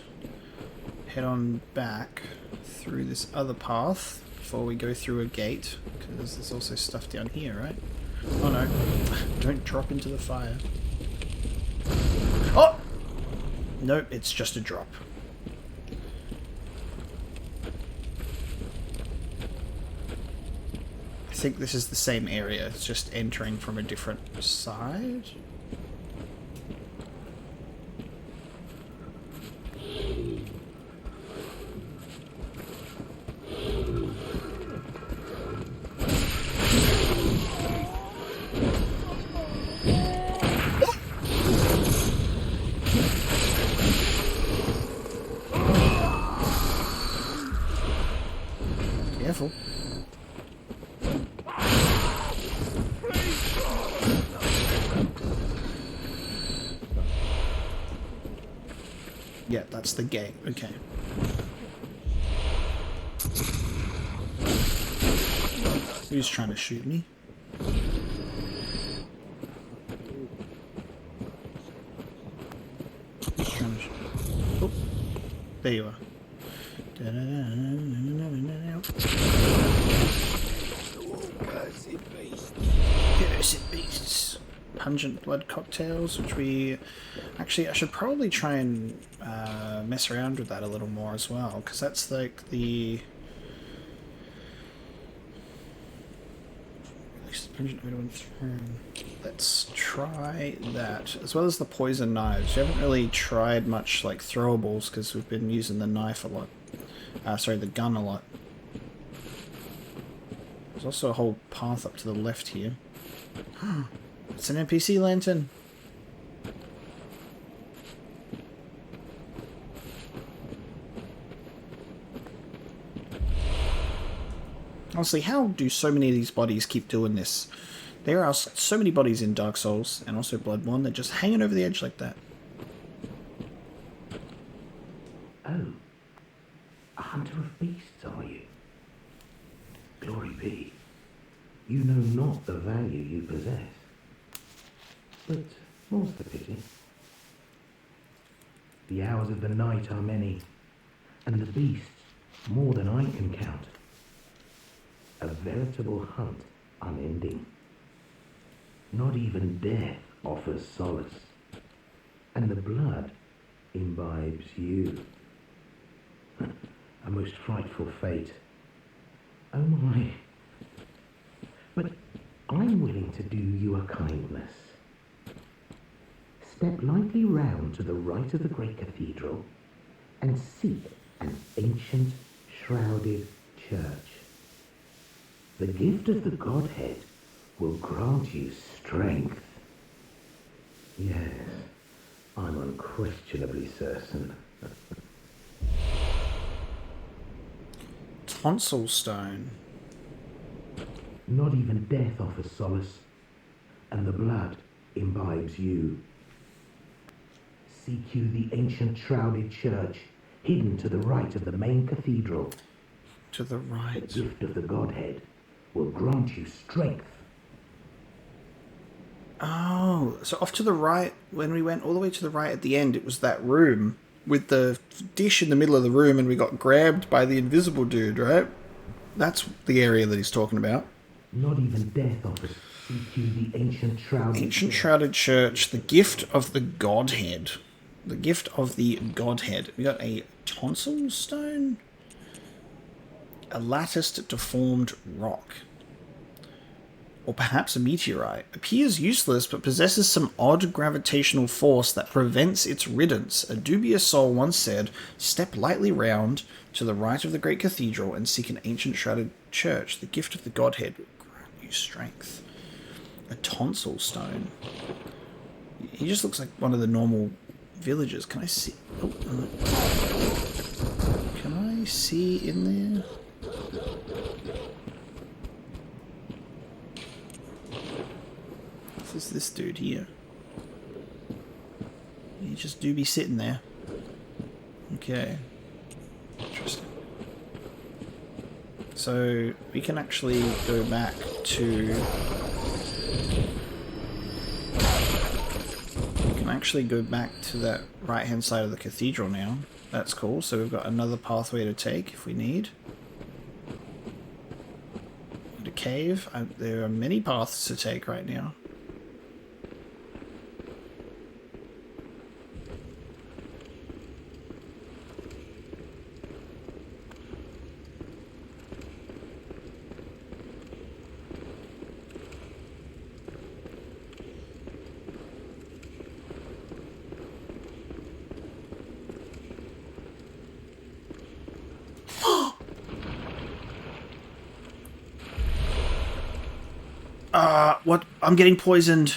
head on back through this other path before we go through a gate, because there's also stuff down here, right? Oh no. Don't drop into the fire. Oh! Nope, it's just a drop. I think this is the same area, it's just entering from a different side. Careful. Yeah, that's the gate. Okay. Who's trying to shoot me? Who's trying to shoot? Oh, there you are. Cursed beasts. Pungent blood cocktails, which we... Actually, I should probably try and mess around with that a little more as well, because that's like the... Let's try that, as well as the poison knives. We haven't really tried much like throwables, because we've been using the knife a lot. Sorry, the gun a lot. There's also a whole path up to the left here. It's an NPC lantern. Honestly, how do so many of these bodies keep doing this? There are so many bodies in Dark Souls and also Bloodborne that just hanging over the edge like that. Oh, a hunter of beasts, are you? Glory be. You know not the value you possess. But More's the pity. The hours of the night are many, and the beasts more than I can count. A veritable hunt unending. Not even death offers solace, and the blood imbibes you. A most frightful fate. Oh my. But I'm willing to do you a kindness. Step lightly round to the right of the great cathedral and seek an ancient, shrouded church. The gift of the Godhead will grant you strength. Yes, I'm unquestionably certain. Tonsil stone. Not even death offers solace, and the blood imbibes you. Seek you the ancient shrouded church, hidden to the right of the main cathedral. To the right. The gift of the Godhead will grant you strength. Oh, so off to the right, when we went all the way to the right at the end, it was that room with the dish in the middle of the room and we got grabbed by the invisible dude, right? That's the area that he's talking about. Not even death offers. Seek you the ancient shrouded Ancient shrouded church, the gift of the Godhead. The gift of the Godhead. We got a tonsil stone? A latticed deformed rock. Or perhaps a meteorite. Appears useless, but possesses some odd gravitational force that prevents its riddance. A dubious soul once said, "Step lightly round to the right of the great cathedral and seek an ancient shrouded church. The gift of the Godhead will grant you strength." A tonsil stone. He just looks like one of the normal villagers. Can I see? Oh, can I see in there? Is this dude here? He just do be sitting there. Okay. Interesting. So we can actually go back to... We can actually go back to that right hand side of the cathedral now. That's cool. So we've got another pathway to take if we need. The cave. There are many paths to take right now. What? I'm getting poisoned.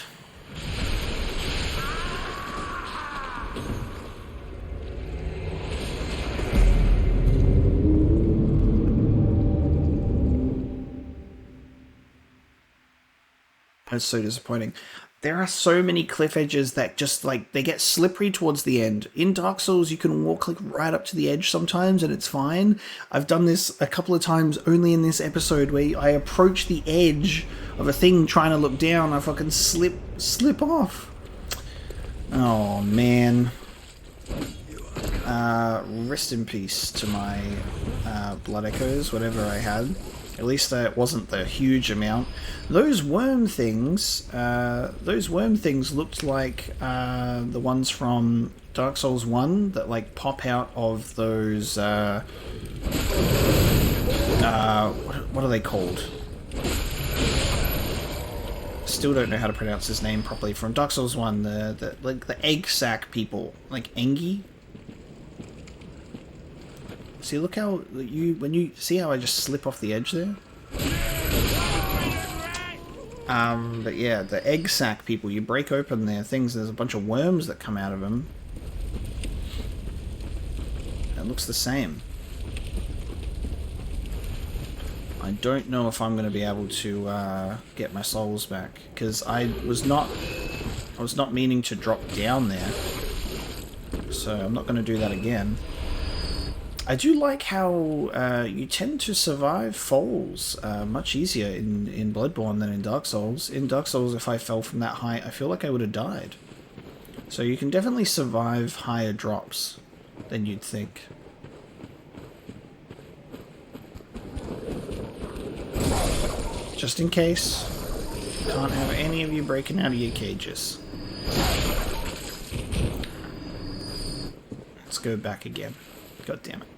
That's so disappointing. There are so many cliff edges that just, like, they get slippery towards the end. In Dark Souls, you can walk, like, right up to the edge sometimes, and it's fine. I've done this a couple of times only in this episode where I approach the edge of a thing trying to look down, I fucking slip off. Oh, man. Rest in peace to my blood echoes, whatever I had. At least it wasn't the huge amount. Those worm things looked like the ones from Dark Souls 1 that like pop out of those what are they called? Still don't know how to pronounce his name properly. From Dark Souls 1, the like the egg sac people, like Engi. See, look how when you see how I just slip off the edge there? But yeah, the egg sac people, you break open their things, there's a bunch of worms that come out of them. It looks the same. I don't know if I'm going to be able to get my souls back, because I was not meaning to drop down there. So I'm not going to do that again. I do like how you tend to survive falls much easier in Bloodborne than in Dark Souls. In Dark Souls, if I fell from that height, I feel like I would have died. So you can definitely survive higher drops than you'd think. Just in case, can't have any of you breaking out of your cages. Let's go back again. God damn it.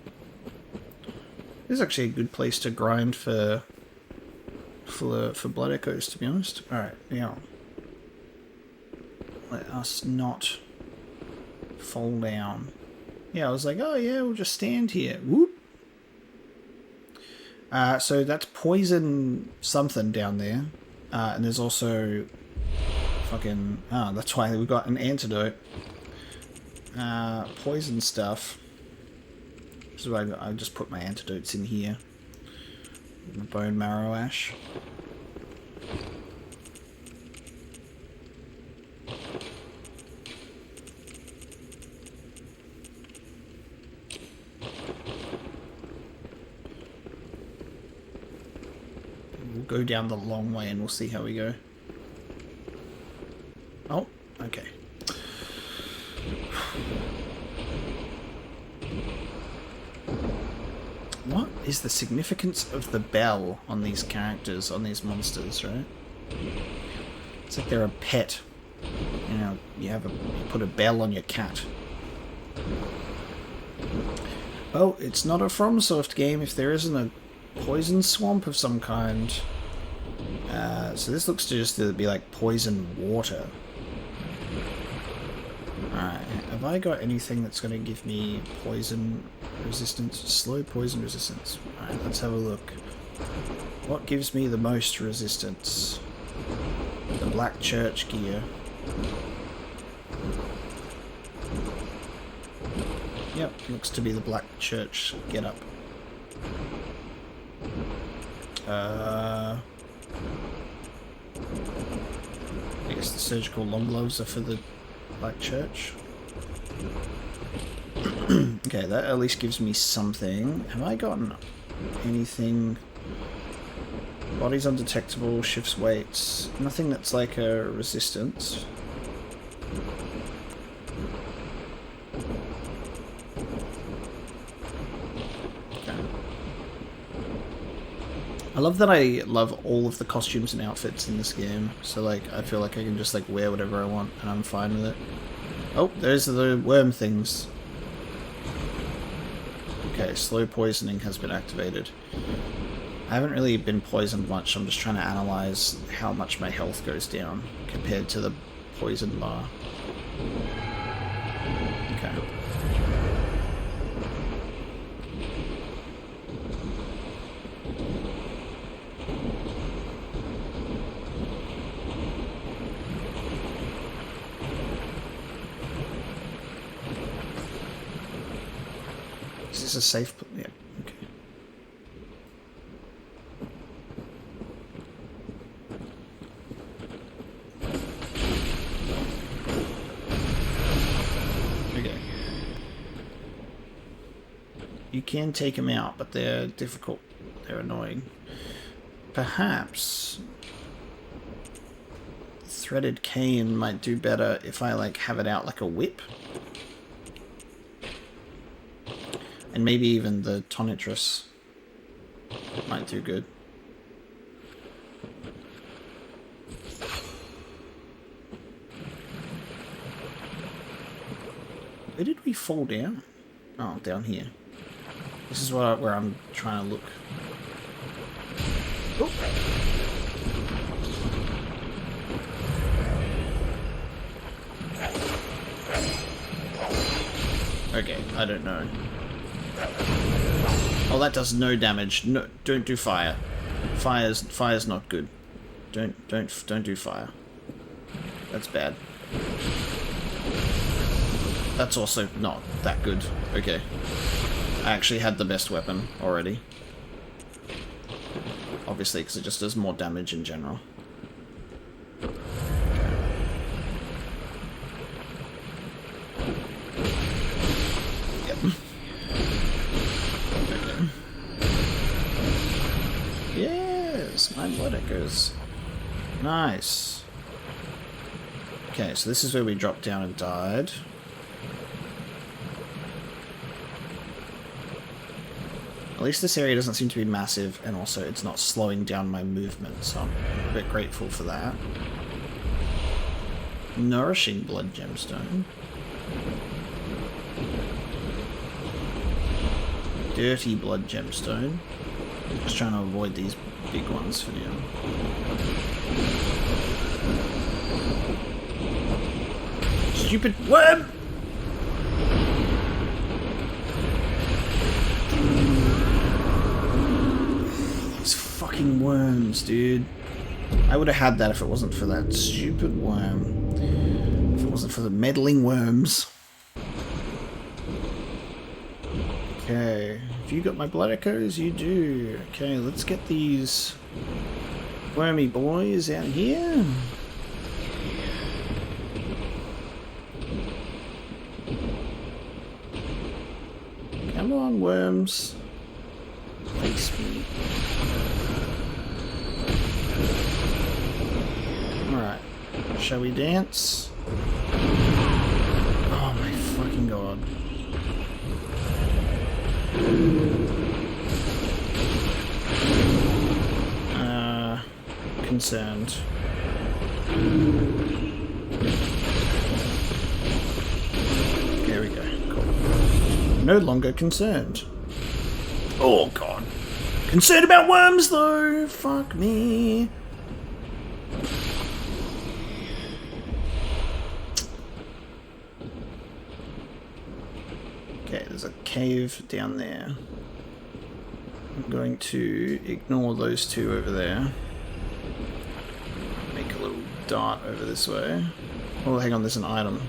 This is actually a good place to grind for blood echoes, to be honest. Alright, now let us not fall down. Yeah, I was like, oh yeah, we'll just stand here. Whoop. So that's poison something down there. And there's also fucking... Oh, that's why we've got an antidote. Poison stuff. So I just put my antidotes in here. The bone marrow ash. We'll go down the long way and we'll see how we go. Oh, okay. What is the significance of the bell on these characters, on these monsters, right? It's like they're a pet. You know, you put a bell on your cat. Oh, it's not a FromSoft game if there isn't a poison swamp of some kind. So this looks to just be like poison water. Alright, have I got anything that's going to give me poison resistance? Slow poison resistance. Alright, let's have a look. What gives me the most resistance? The Black Church gear. Yep, looks to be the Black Church getup. I guess the surgical long gloves are for the Black Church. Okay, that at least gives me something. Have I gotten anything? Body's undetectable, shifts weights. Nothing that's like a resistance. I love that I love all of the costumes and outfits in this game, so like I feel like I can just like wear whatever I want and I'm fine with it. Oh, there's the worm things. Okay, slow poisoning has been activated. I haven't really been poisoned much, I'm just trying to analyze how much my health goes down compared to the poison bar. Okay. Is this a safe... Yeah, okay. Okay. You can take them out, but they're difficult. They're annoying. Perhaps... Threaded cane might do better if I like have it out like a whip. And maybe even the tonitrus might do good. Where did we fall down? Oh, down here. This is where I'm trying to look. Oh. Okay, I don't know. Oh, that does no damage. No, don't do fire. Fire's not good. Don't do fire. That's bad. That's also not that good. Okay. I actually had the best weapon already. Obviously, because it just does more damage in general. My blood echoes. Nice. Okay, so this is where we dropped down and died. At least this area doesn't seem to be massive, and also it's not slowing down my movement, so I'm a bit grateful for that. Nourishing blood gemstone. Dirty blood gemstone. Just trying to avoid these big ones for now. Stupid worm! These fucking worms, dude. I would have had that if it wasn't for that stupid worm. If it wasn't for the meddling worms. Okay, have you got my blood echoes? You do. Okay, let's get these wormy boys out here. Come on, worms. Face me. Alright, shall we dance? Oh my fucking god. Concerned. There we go. Cool. No longer concerned. Oh god. Concerned about worms though. Fuck me. Okay, there's a cave down there. I'm going to ignore those two over there. Make a little dart over this way. Oh, hang on, there's an item.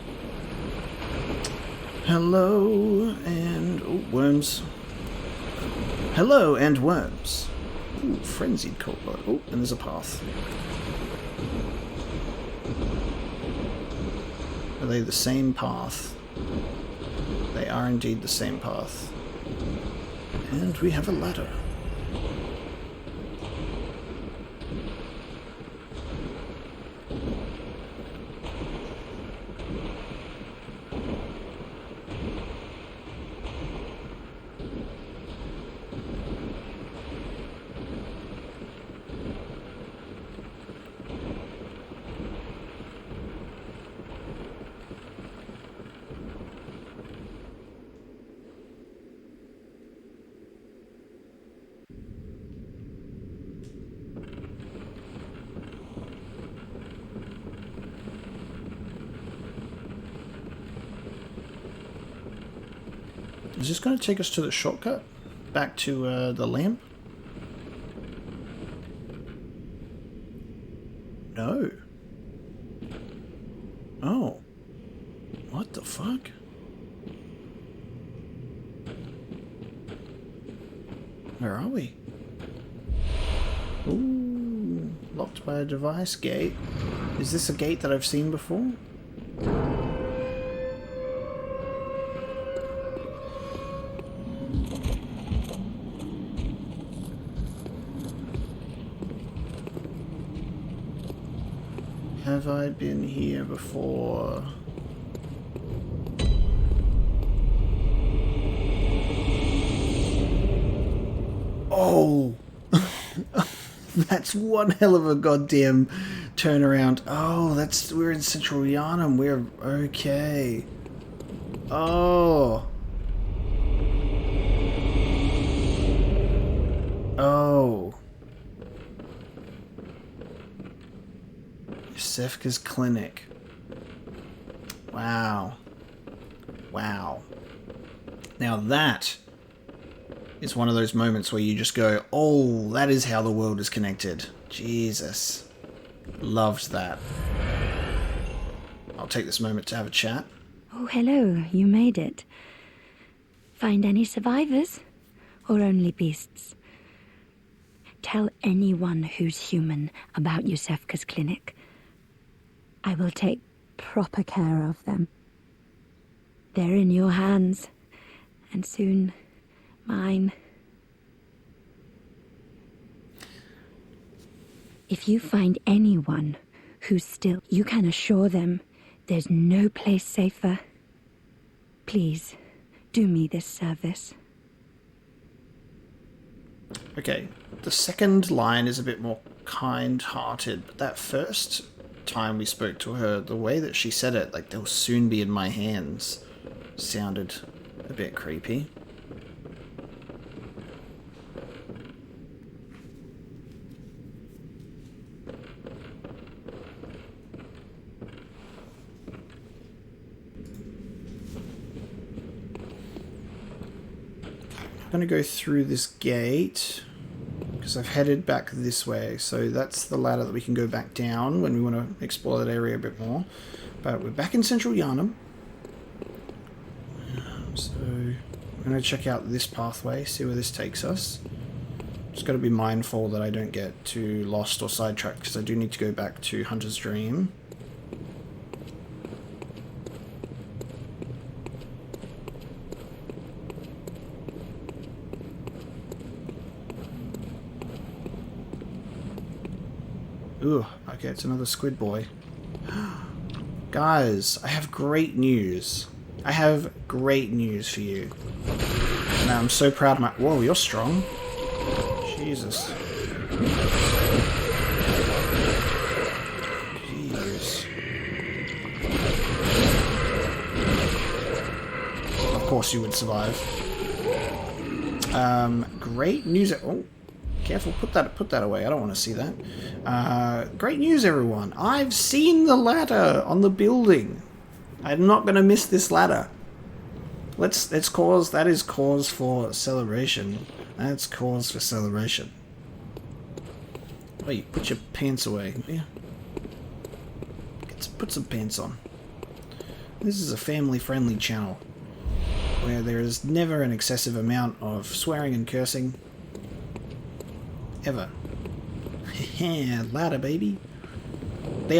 Hello and... oh, worms. Hello and worms. Ooh, frenzied cold blood. Oh, and there's a path. Are they the same path? They are indeed the same path. And we have a ladder. Is this going to take us to the shortcut? Back to the lamp? No. Oh. What the fuck? Where are we? Ooh, locked by a device gate. Is this a gate that I've seen before? Have I been here before? Oh! That's one hell of a goddamn turnaround. Oh, we're in Central Yharnam. We're okay. Oh. Oh. Iosefka's clinic. Wow. Wow. Now that is one of those moments where you just go, oh, that is how the world is connected. Jesus. Loved that. I'll take this moment to have a chat. Oh, hello. You made it. Find any survivors? Or only beasts? Tell anyone who's human about Iosefka's clinic. I will take proper care of them. They're in your hands. And soon, mine. If you find anyone who's still, you can assure them There's no place safer. Please, do me this service. Okay, the second line is a bit more kind-hearted, but that first time we spoke to her, the way that she said it, like, they'll soon be in my hands, sounded a bit creepy. I'm going to go through this gate because I've headed back this way, so that's the ladder that we can go back down when we want to explore that area a bit more. But we're back in central Yharnam, so I'm going to check out this pathway, see where this takes us. Just got to be mindful that I don't get too lost or sidetracked because I do need to go back to Hunter's Dream. Ooh, okay, it's another squid boy. Guys, I have great news. I have great news for you. And I'm so proud of my... Whoa, you're strong. Jesus. Jeez. Of course you would survive. Great news... Oh. Careful, put that away. I don't want to see that. Great news, everyone. I've seen the ladder on the building. I'm not going to miss this ladder. That is cause for celebration. That's cause for celebration. Wait, put your pants away. Yeah. Put some pants on. This is a family-friendly channel where there is never an excessive amount of swearing and cursing. Ever. Ladder, baby. They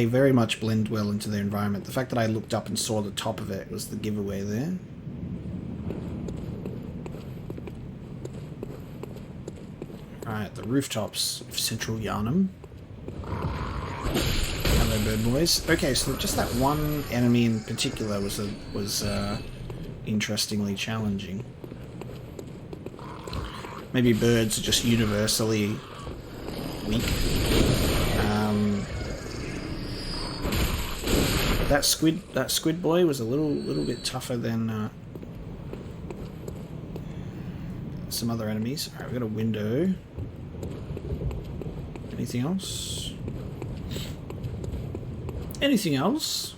very much blend well into their environment. The fact that I looked up and saw the top of it was the giveaway there. Right, the rooftops of central Yharnam. Hello, bird boys. Okay, so just that one enemy in particular was interestingly challenging. Maybe birds are just universally weak. That squid boy was a little bit tougher than some other enemies. Alright, we've got a window. Anything else? Anything else?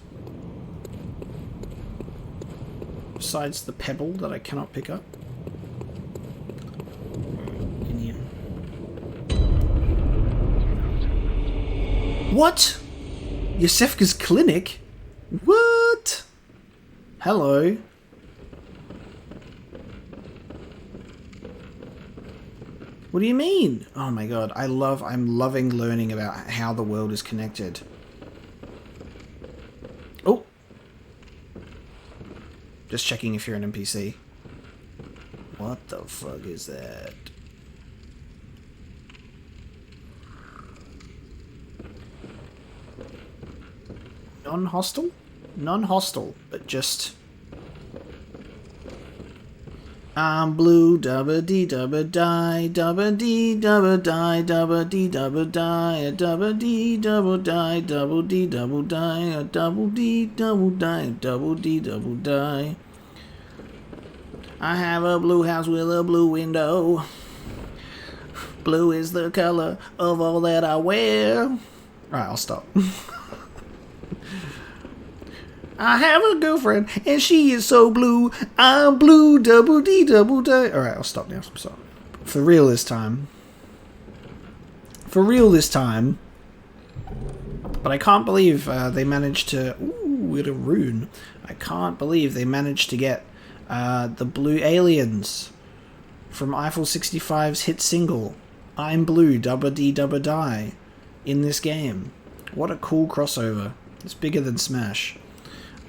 Besides the pebble that I cannot pick up? What? Iosefka's clinic? What? Hello. What do you mean? Oh my god, I'm loving learning about how the world is connected. Oh. Just checking if you're an NPC. What the fuck is that? Non-hostile? Non-hostile, but just... I'm blue, dubba dee dubba die, dubba dee dubba die, dubba dee dubba die, a dubba dee double die, double dee double die, a double dee double die, double dee double die. I have a blue house with a blue window. Blue is the color of all that I wear. Alright, I'll stop. I have a girlfriend, and she is so blue. I'm blue, double D, double die. Alright, I'll stop now. I'm sorry. For real this time. For real this time. But I can't believe they managed to... Ooh, with a rune. I can't believe they managed to get the Blue Aliens from Eiffel 65's hit single, I'm Blue, Dubba Dee Dubba Die, in this game. What a cool crossover. It's bigger than Smash.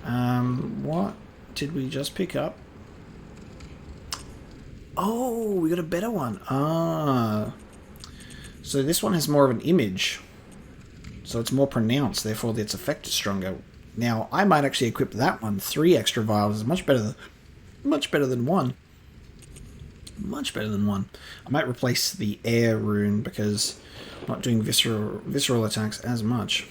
What did we just pick up? Oh, we got a better one. Ah. So this one has more of an image. So it's more pronounced, therefore its effect is stronger. Now, I might actually equip that one. 3 extra vials is much better than 1. Much better than 1. I might replace the air rune because I'm not doing visceral attacks as much.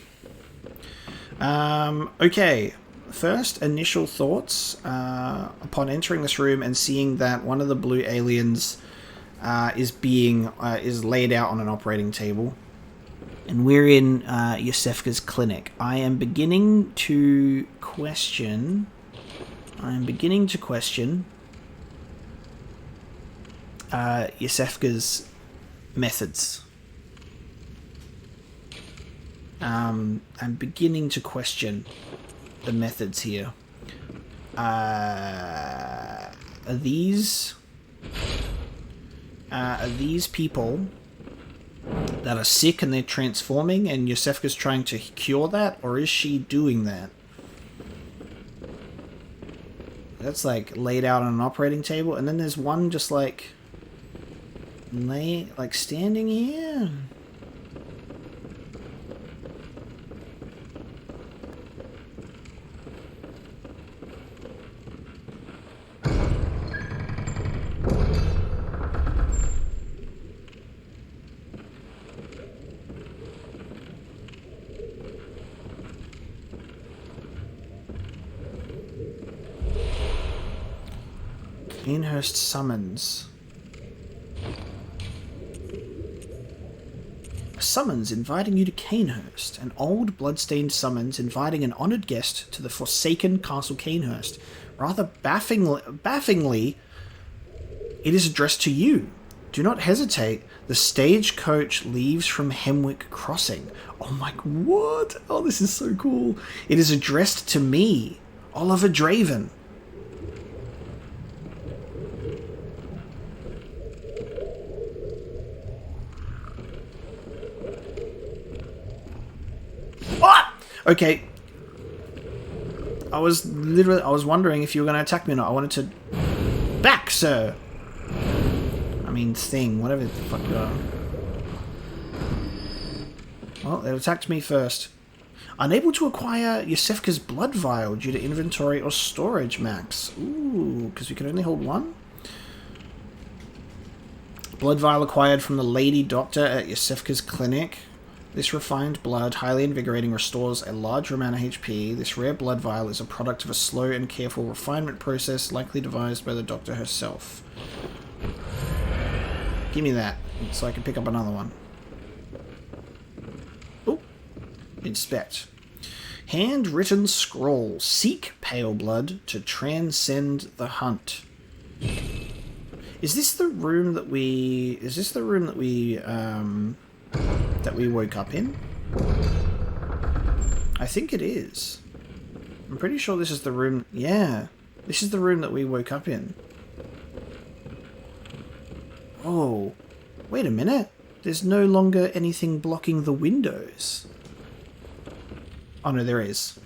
Okay. First, initial thoughts upon entering this room and seeing that one of the blue aliens is laid out on an operating table, and we're in Iosefka's clinic. I am beginning to question. Iosefka's methods. I'm beginning to question the methods here. Are these people that are sick and they're transforming and Iosefka's trying to cure that, or is she doing that? That's like laid out on an operating table, and then there's one just like standing here. Cainhurst summons. A summons inviting you to Cainhurst. An old bloodstained summons inviting an honoured guest to the forsaken Castle Cainhurst. Rather baffingly, it is addressed to you. Do not hesitate. The stagecoach leaves from Hemwick Crossing. Oh my... What? Oh, this is so cool. It is addressed to me, Oliver Draven. Okay. I was wondering if you were going to attack me or not. I wanted to... Back, sir! I mean, thing. Whatever the fuck you are. Well, they attacked me first. Unable to acquire Iosefka's blood vial due to inventory or storage max. Ooh, because we can only hold 1? Blood vial acquired from the lady doctor at Iosefka's clinic. This refined blood, highly invigorating, restores a large amount of HP. This rare blood vial is a product of a slow and careful refinement process, likely devised by the doctor herself. Give me that, so I can pick up another one. Oh, inspect. Handwritten scroll. Seek pale blood to transcend the hunt. Is this the room that we... that we woke up in? I think it is. I'm pretty sure this is the room... Yeah, this is the room that we woke up in. Oh, wait a minute. There's no longer anything blocking the windows. Oh no, there is.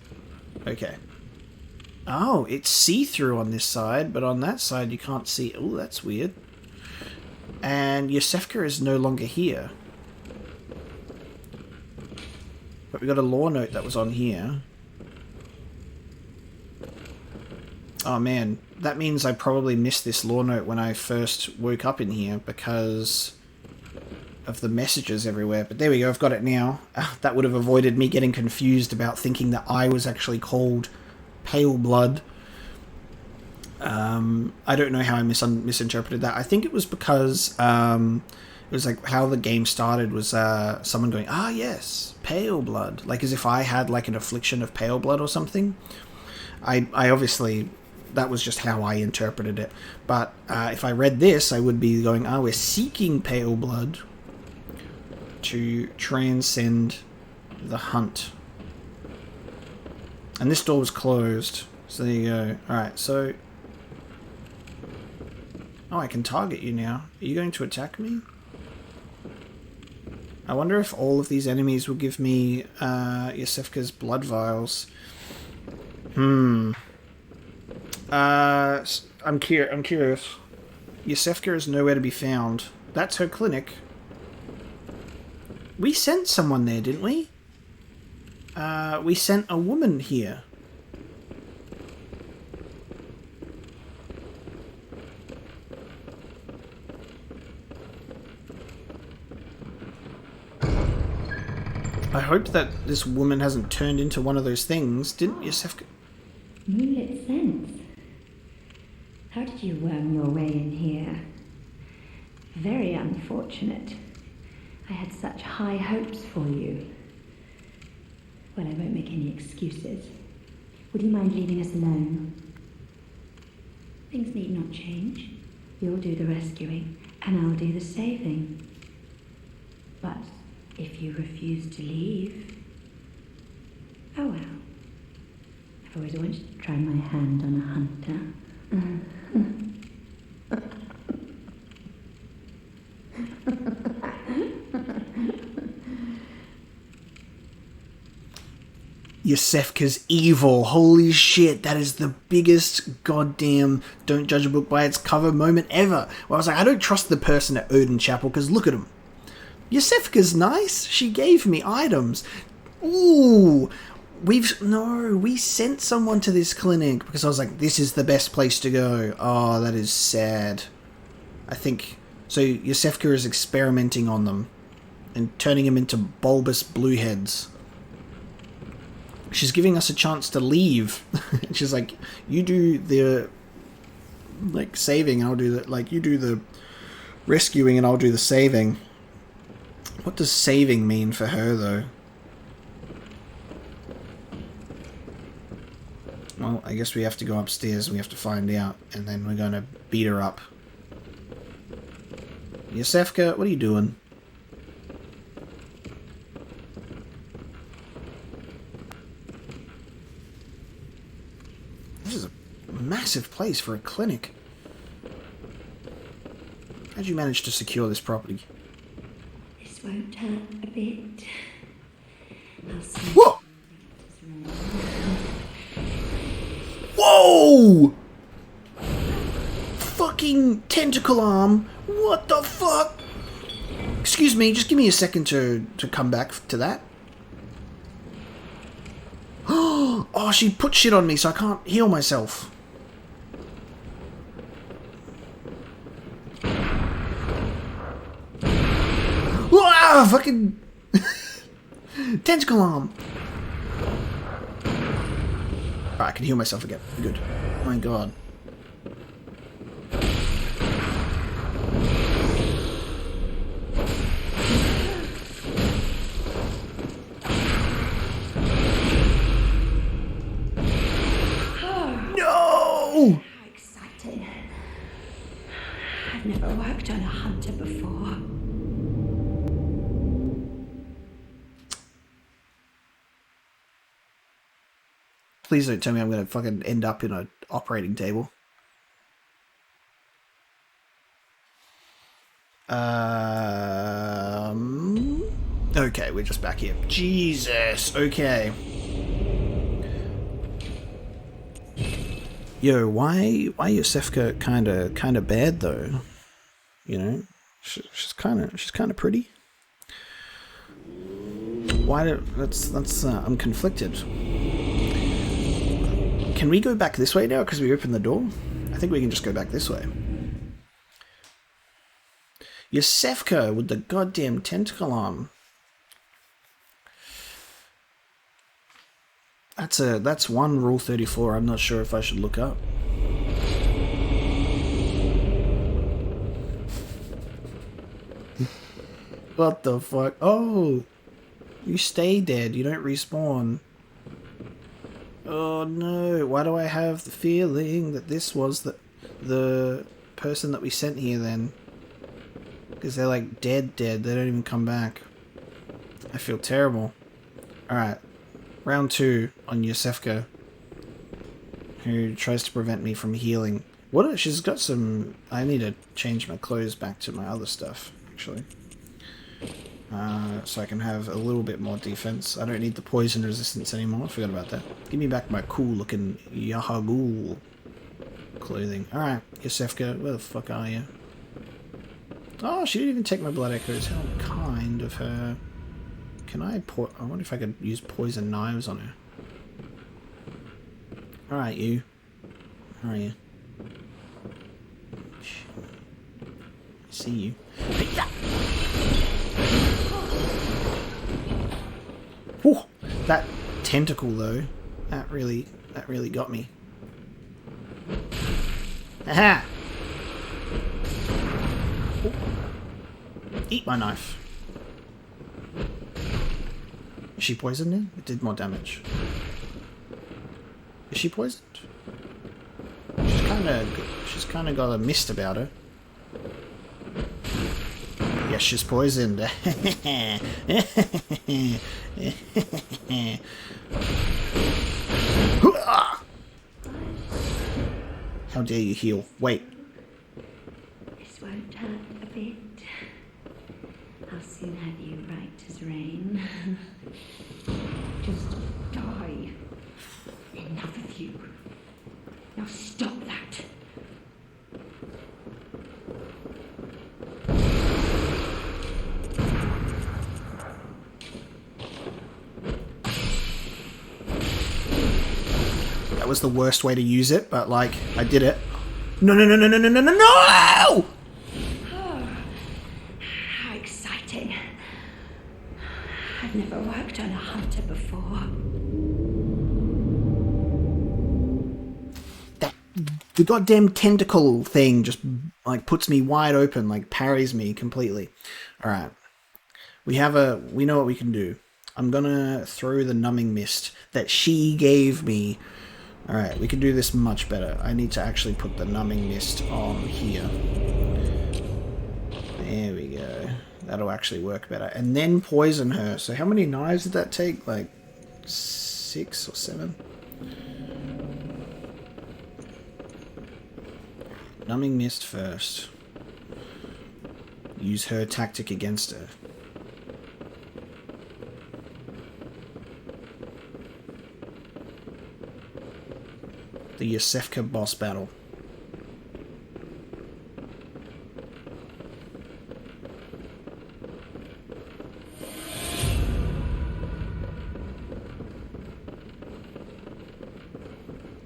Okay. Oh, it's see-through on this side, but on that side you can't see... Oh, that's weird. And Iosefka is no longer here. But we got a lore note that was on here. Oh man, that means I probably missed this lore note when I first woke up in here because of the messages everywhere. But there we go, I've got it now. That would have avoided me getting confused about thinking that I was actually called Pale Blood. I don't know how I misinterpreted that. I think it was because... it was like how the game started was someone going, ah yes, pale blood. Like as if I had like an affliction of pale blood or something. I obviously, that was just how I interpreted it. But if I read this, I would be going, ah, we're seeking pale blood to transcend the hunt. And this door was closed. So there you go. Alright, so... Oh, I can target you now. Are you going to attack me? I wonder if all of these enemies will give me Iosefka's blood vials. I'm curious. Iosefka is nowhere to be found. That's her clinic. We sent someone there, didn't we? We sent a woman here. hope that this woman hasn't turned into one of those things. Didn't Iosefka? Moonlit sense. How did you worm your way in here? Very unfortunate. I had such high hopes for you. Well, I won't make any excuses. Would you mind leaving us alone? Things need not change. You'll do the rescuing, and I'll do the saving. But if you refuse to leave... Oh well. I've always wanted to try my hand on a hunter. Iosefka's evil. Holy shit, that is the biggest goddamn don't judge a book by its cover moment ever. Where I was like, I don't trust the person at Odin Chapel, because look at him. Iosefka's nice. She gave me items. Ooh. We sent someone to this clinic because I was like, this is the best place to go. Oh, that is sad. I think... So Iosefka is experimenting on them and turning them into bulbous blue heads. She's giving us a chance to leave. She's like, you do the saving and I'll do the you do the rescuing and I'll do the saving. What does saving mean for her though? Well, I guess we have to go upstairs and we have to find out, and then we're going to beat her up. Iosefka, what are you doing? This is a massive place for a clinic. How'd you manage to secure this property? This won't hurt a bit. I'll see. Whoa! Whoa! Fucking tentacle arm. What the fuck? Excuse me, just give me a second to come back to that. Oh, she put shit on me so I can't heal myself. Ah, fucking tentacle arm. Right, I can heal myself again. Good. Oh my god. No! How exciting. I've never worked on a hunter before. Please don't tell me I'm going to fucking end up in an operating table. Okay, we're just back here. Jesus, okay. Yo, why Iosefka kind of bad though? You know, she's kind of pretty. I'm conflicted. Can we go back this way now because we opened the door? I think we can just go back this way. Iosefka with the goddamn tentacle arm. That's one Rule 34 I'm not sure if I should look up. What the fuck? Oh! You stay dead, you don't respawn. Oh no, why do I have the feeling that this was the person that we sent here then? Because they're like dead, they don't even come back. I feel terrible. Alright, round 2 on Iosefka, who tries to prevent me from healing. What? She's got some... I need to change my clothes back to my other stuff, actually. So I can have a little bit more defense. I don't need the poison resistance anymore. I forgot about that. Give me back my cool looking Yahagul clothing. Alright, Iosefka, where the fuck are you? Oh, she didn't even take my blood echoes. How kind of her. Can I I wonder if I could use poison knives on her. Alright, you. Where are you? I see you. That tentacle though, that really got me. Aha! Ooh. Eat my knife. Is she poisoned then? It did more damage. Is she poisoned? She's kinda got a mist about her. Yes, she's poisoned. How dare you heal? Wait. This won't hurt a bit. I'll soon have you right as rain. Just die. Enough of you. Now stop that. That was the worst way to use it, but like, I did it. No, no, no, no, no, no, no, no, no! How exciting. I've never worked on a hunter before. The goddamn tentacle thing just like puts me wide open, like parries me completely. All right, we know what we can do. I'm gonna throw the numbing mist that she gave me. All right, we can do this much better. I need to actually put the numbing mist on here. There we go. That'll actually work better. And then poison her. So how many knives did that take? Like 6 or 7? Numbing mist first. Use her tactic against her. The Iosefka boss battle.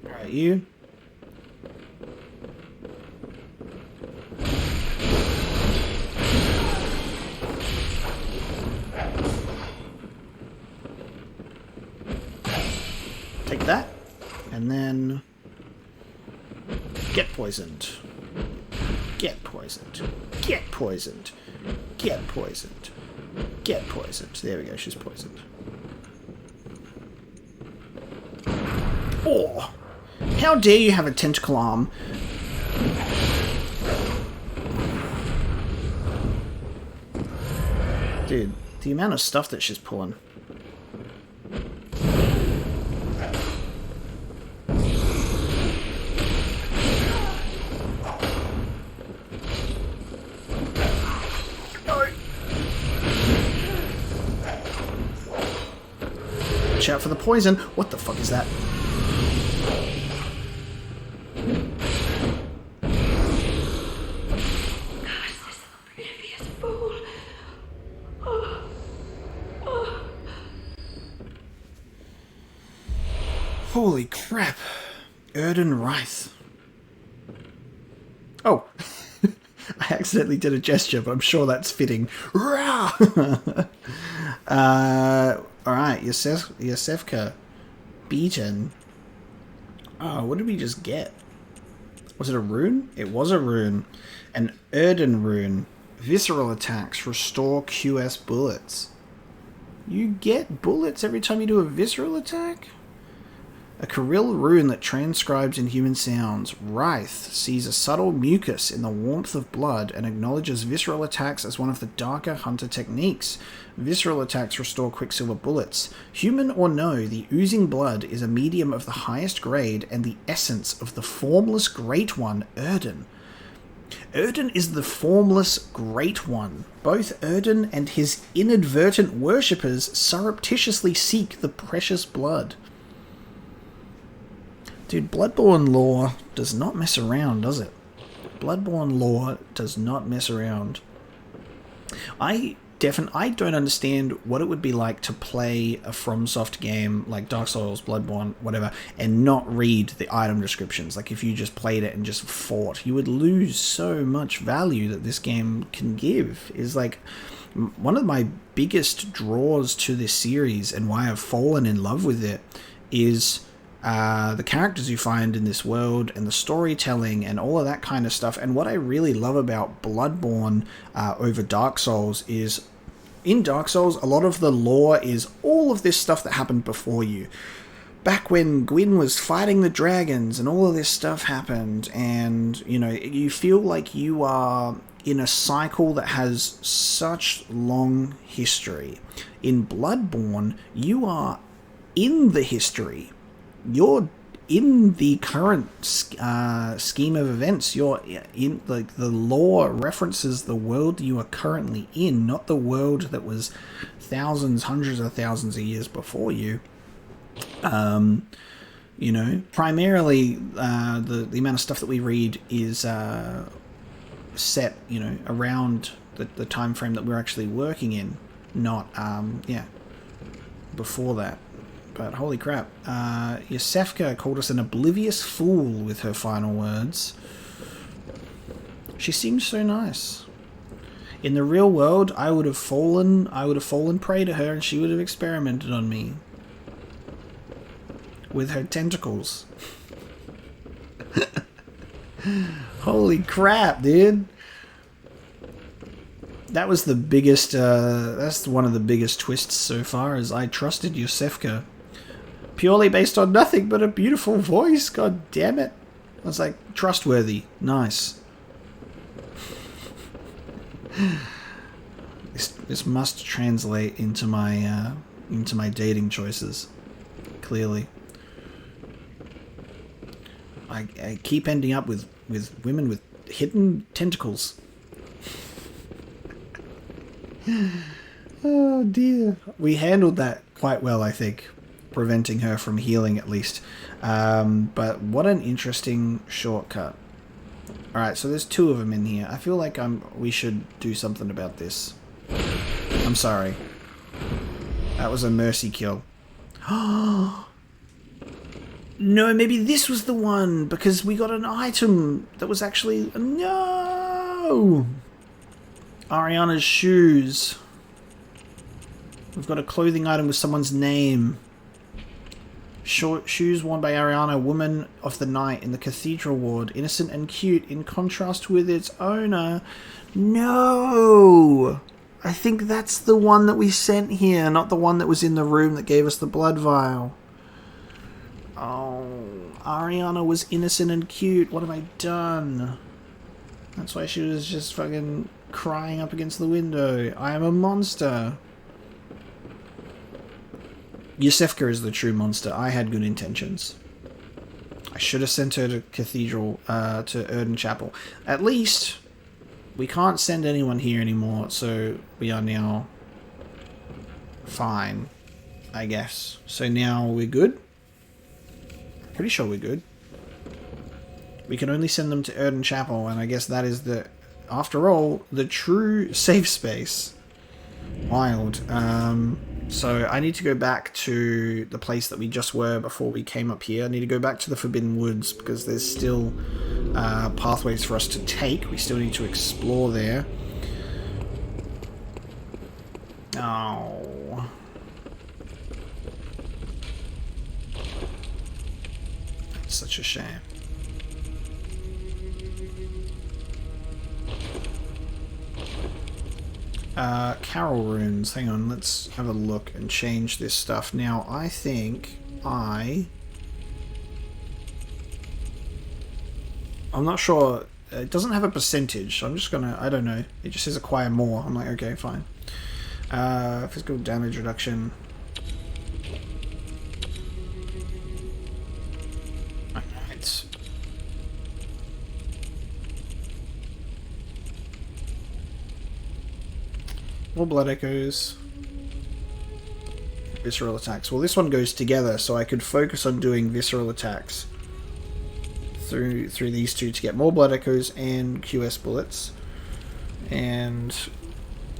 Alright, you. Take that, and then get poisoned. Get poisoned. Get poisoned. Get poisoned. Get poisoned. There we go, she's poisoned. Oh! How dare you have a tentacle arm? Dude, the amount of stuff that she's pulling. Watch out for the poison. What the fuck is that? Gosh, this oblivious fool. Oh. Oh. Holy crap. Erden Reith. Oh. I accidentally did a gesture, but I'm sure that's fitting. Alright, Iosefka beaten. Oh, what did we just get? Was it a rune? It was a rune. An Erden rune. Visceral attacks restore QS bullets. You get bullets every time you do a visceral attack? A Caryll rune that transcribes inhuman sounds. Reith sees a subtle mucus in the warmth of blood and acknowledges visceral attacks as one of the darker hunter techniques. Visceral attacks restore quicksilver bullets. Human or no, the oozing blood is a medium of the highest grade and the essence of the formless Great One, Erden. Erden is the formless Great One. Both Erden and his inadvertent worshippers surreptitiously seek the precious blood. Dude, Bloodborne lore does not mess around, does it? Bloodborne lore does not mess around. I don't understand what it would be like to play a FromSoft game like Dark Souls, Bloodborne, whatever, and not read the item descriptions. Like if you just played it and just fought, you would lose so much value that this game can give. Is like, one of my biggest draws to this series and why I've fallen in love with it is the characters you find in this world and the storytelling and all of that kind of stuff. And what I really love about Bloodborne over Dark Souls is, in Dark Souls, a lot of the lore is all of this stuff that happened before you. Back when Gwyn was fighting the dragons and all of this stuff happened, and, you know, you feel like you are in a cycle that has such long history. In Bloodborne, you are in the history. You're in the current scheme of events. You're in, like, the lore references the world you are currently in, not the world that was thousands, hundreds of thousands of years before you. You know, primarily the amount of stuff that we read is set, you know, around the time frame that we're actually working in, not before that. But holy crap, Iosefka called us an oblivious fool with her final words. She seems so nice. In the real world, I would have fallen prey to her, and she would have experimented on me with her tentacles. Holy crap, dude. That was the biggest, that's one of the biggest twists so far, is I trusted Iosefka. Purely based on nothing but a beautiful voice, god damn it. I was like, trustworthy, nice. This must translate into my dating choices, clearly. I keep ending up with women with hidden tentacles. Oh dear. We handled that quite well, I think. Preventing her from healing, at least. But what an interesting shortcut. Alright, so there's two of them in here. I feel like we should do something about this. I'm sorry. That was a mercy kill. No, maybe this was the one, because we got an item that was actually... No! Ariana's shoes. We've got a clothing item with someone's name. Shoes worn by Ariana, woman of the night in the cathedral ward. Innocent and cute, in contrast with its owner. No! I think that's the one that we sent here, not the one that was in the room that gave us the blood vial. Oh, Ariana was innocent and cute. What have I done? That's why she was just fucking crying up against the window. I am a monster. Iosefka is the true monster. I had good intentions. I should have sent her to Cathedral, to Erden Chapel. At least, we can't send anyone here anymore, so we are now fine, I guess. So now we're good? Pretty sure we're good. We can only send them to Erden Chapel, and I guess that is after all, the true safe space. Wild. So I need to go back to the place that we just were before we came up here. I need to go back to the Forbidden Woods, because there's still pathways for us to take. We still need to explore there. Oh. That's such a shame. Caryll runes. Hang on, let's have a look and change this stuff. Now, I think I'm not sure. It doesn't have a percentage, so I'm just gonna... I don't know. It just says acquire more. I'm like, okay, fine. Physical damage reduction. Alright. More blood echoes. Visceral attacks. Well, this one goes together, so I could focus on doing visceral attacks through these two to get more blood echoes and QS bullets. And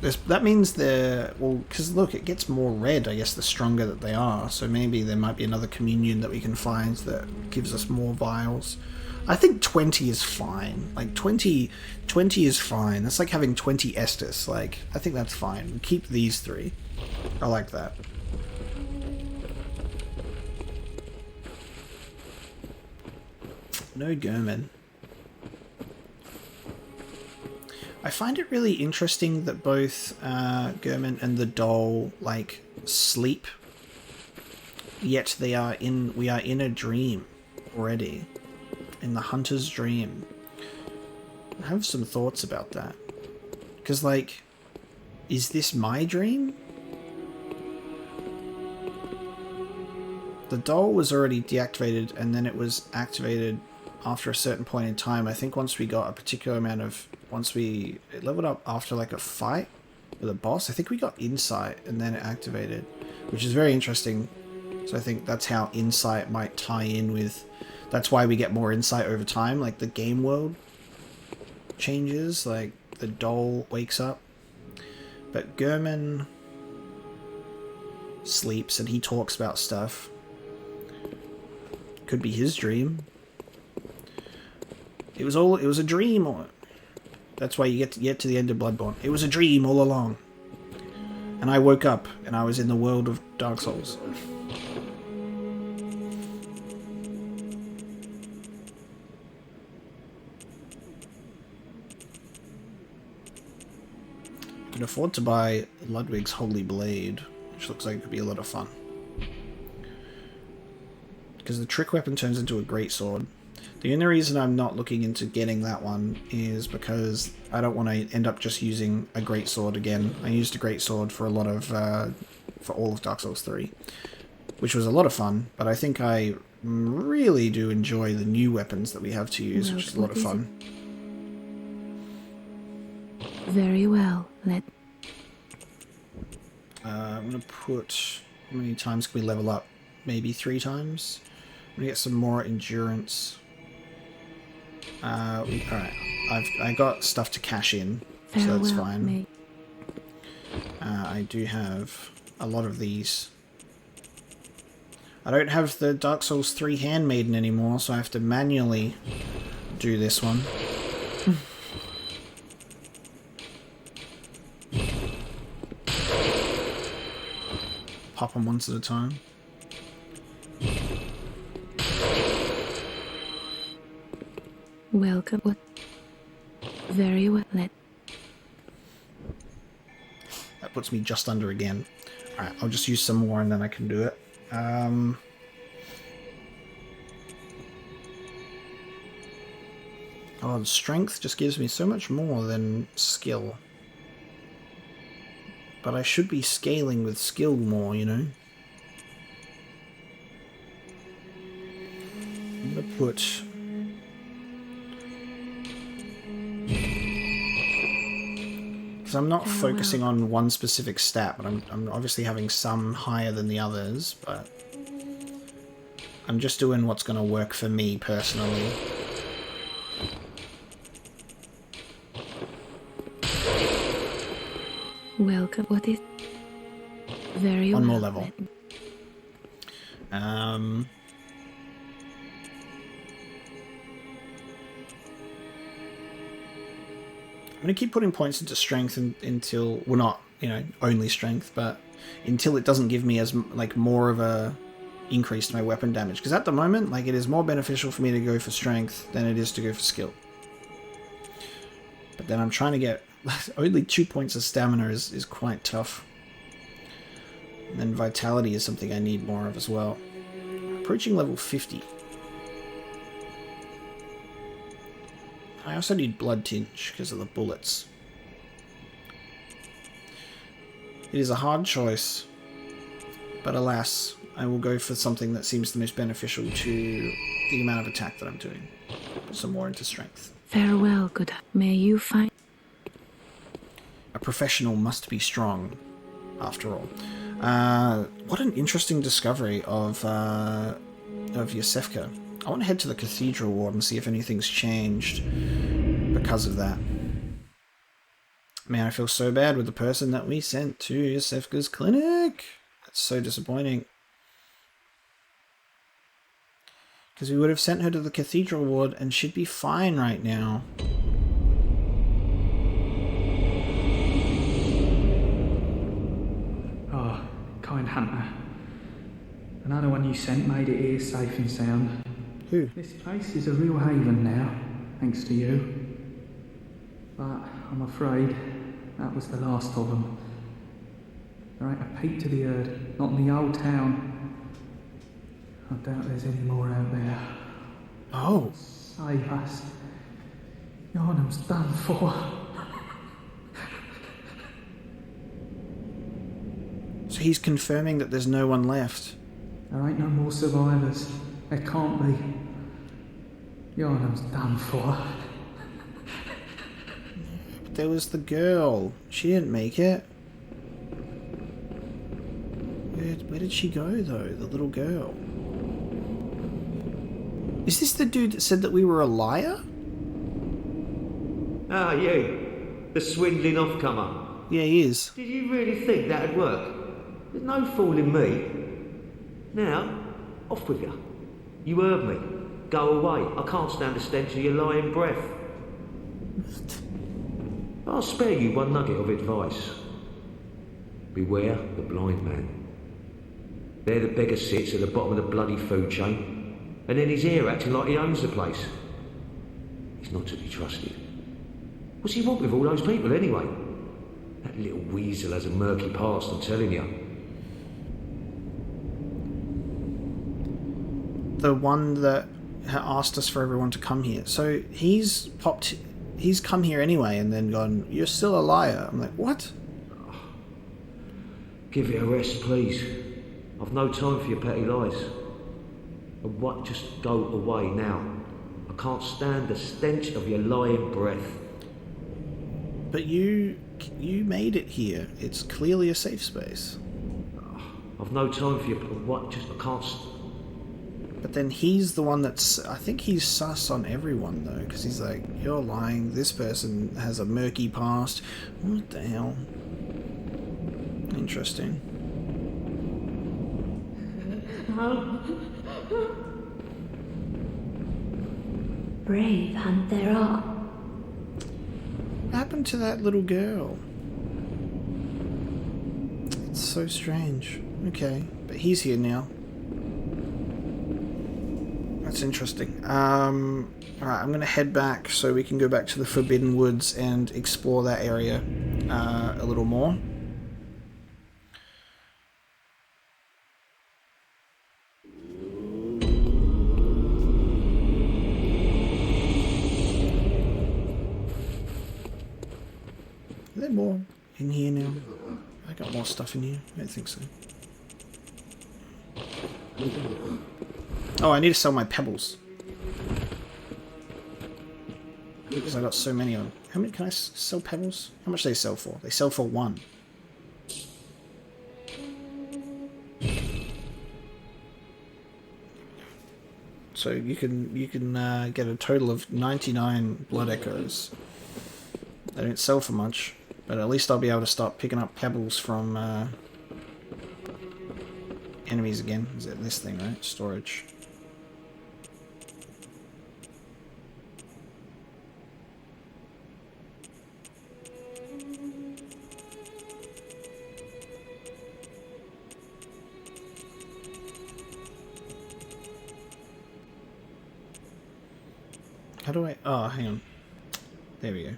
That means they're... Well, because look, it gets more red, I guess, the stronger that they are. So maybe there might be another communion that we can find that gives us more vials. I think 20 is fine. Like, 20 is fine. That's like having 20 Estus. Like, I think that's fine. We'll keep these 3. I like that. No German. I find it really interesting that both German and the doll like sleep, yet we are in a dream already, in the hunter's dream. I have some thoughts about that, because like, is this my dream? The doll was already deactivated, and then it was activated after a certain point in time. I think once we got a particular amount of... it leveled up after like a fight with a boss. I think we got insight and then it activated, which is very interesting. So I think that's how insight might tie in with... That's why we get more insight over time. Like the game world changes, like the doll wakes up. But German sleeps and he talks about stuff. Could be his dream. It was a dream. That's why you get to the end of Bloodborne. It was a dream all along. And I woke up and I was in the world of Dark Souls. I can afford to buy Ludwig's Holy Blade, which looks like it could be a lot of fun. Because the trick weapon turns into a greatsword. The only reason I'm not looking into getting that one is because I don't want to end up just using a greatsword again. I used a greatsword for a lot of, for all of Dark Souls 3, which was a lot of fun, but I think I really do enjoy the new weapons that we have to use, which is a lot of fun. Very well, I'm going to put... How many times can we level up? Maybe 3 times? I'm going to get some more endurance. Alright, I got stuff to cash in, so that's fine. I do have a lot of these. I don't have the Dark Souls 3 Handmaiden anymore, so I have to manually do this one. Pop them once at a time. Welcome. What? Very well. That puts me just under again. Alright, I'll just use some more and then I can do it. Oh, strength just gives me so much more than skill. But I should be scaling with skill more, you know? I'm gonna put... Because I'm not focusing on one specific stat, but I'm obviously having some higher than the others, but... I'm just doing what's gonna work for me personally. Welcome. What is... Very well. One more level. I'm going to keep putting points into strength until... Well, not, you know, only strength, but until it doesn't give me as, like, more of a increase to my weapon damage. Because at the moment, like, it is more beneficial for me to go for strength than it is to go for skill. But then I'm trying to get... Only 2 points of stamina is quite tough. And then vitality is something I need more of as well. Approaching level 50. I also need blood tinge because of the bullets. It is a hard choice, but alas, I will go for something that seems the most beneficial to the amount of attack that I'm doing. Some more into strength. Farewell, good. May you find... A professional must be strong, after all. What an interesting discovery of Iosefka. I want to head to the Cathedral Ward and see if anything's changed because of that. Man, I feel so bad with the person that we sent to Iosefka's clinic. That's so disappointing. Because we would have sent her to the cathedral ward and she'd be fine right now. Oh, kind hunter. Another one you sent made it here safe and sound. Who? This place is a real haven now, thanks to you. But I'm afraid that was the last of them. There ain't a peep to be heard, not in the old town. I doubt there's any more out there. Oh. Save us. Yarnum's done for. So he's confirming that there's no one left. There ain't no more survivors. There can't be. Yarnum's done for. But there was the girl. She didn't make it. Where did she go, though? The little girl. Is this the dude that said that we were a liar? Ah, you. The swindling off-comer. Yeah, he is. Did you really think that'd work? There's no fooling me. Now, off with you. You heard me. Go away. I can't stand the stench of your lying breath. I'll spare you one nugget of advice. Beware the blind man. There the beggar sits at the bottom of the bloody food chain, and then he's here acting like he owns the place. He's not to be trusted. What's he want with all those people anyway? That little weasel has a murky past, I'm telling you. The one that asked us for everyone to come here. So he's come here anyway and then gone, you're still a liar. I'm like, what? Give it a rest, please. I've no time for your petty lies. And what? Just go away now. I can't stand the stench of your lying breath. But you made it here. It's clearly a safe space. I've no time for your... What? Just... I can't... But then he's the one that's... I think he's sus on everyone, though, because he's like, you're lying. This person has a murky past. What the hell? Interesting. Brave hunt there are. What happened to that little girl? It's so strange. Okay, but he's here now. That's interesting. Alright, I'm gonna head back so we can go back to the Forbidden Woods and explore that area a little more. Are there more in here now? I got more stuff in here? I don't think so. Oh, I need to sell my pebbles. Because I got so many of them. How many can I sell pebbles? How much do they sell for? They sell for 1. So you can get a total of 99 blood echoes. They don't sell for much, but at least I'll be able to start picking up pebbles from enemies again. Is it this thing, right? Storage. How do I... Oh, hang on. There we go.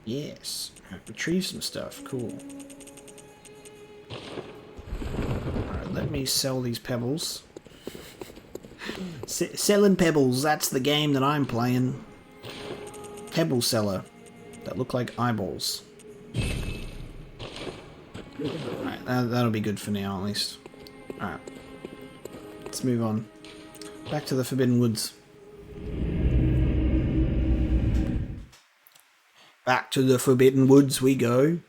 Yes. Retrieve some stuff. Cool. Alright, let me sell these pebbles. Selling pebbles, that's the game that I'm playing. Pebble seller. That look like eyeballs. Alright, that'll be good for now at least. Alright. Let's move on. Back to the Forbidden Woods. Back to the Forbidden Woods we go.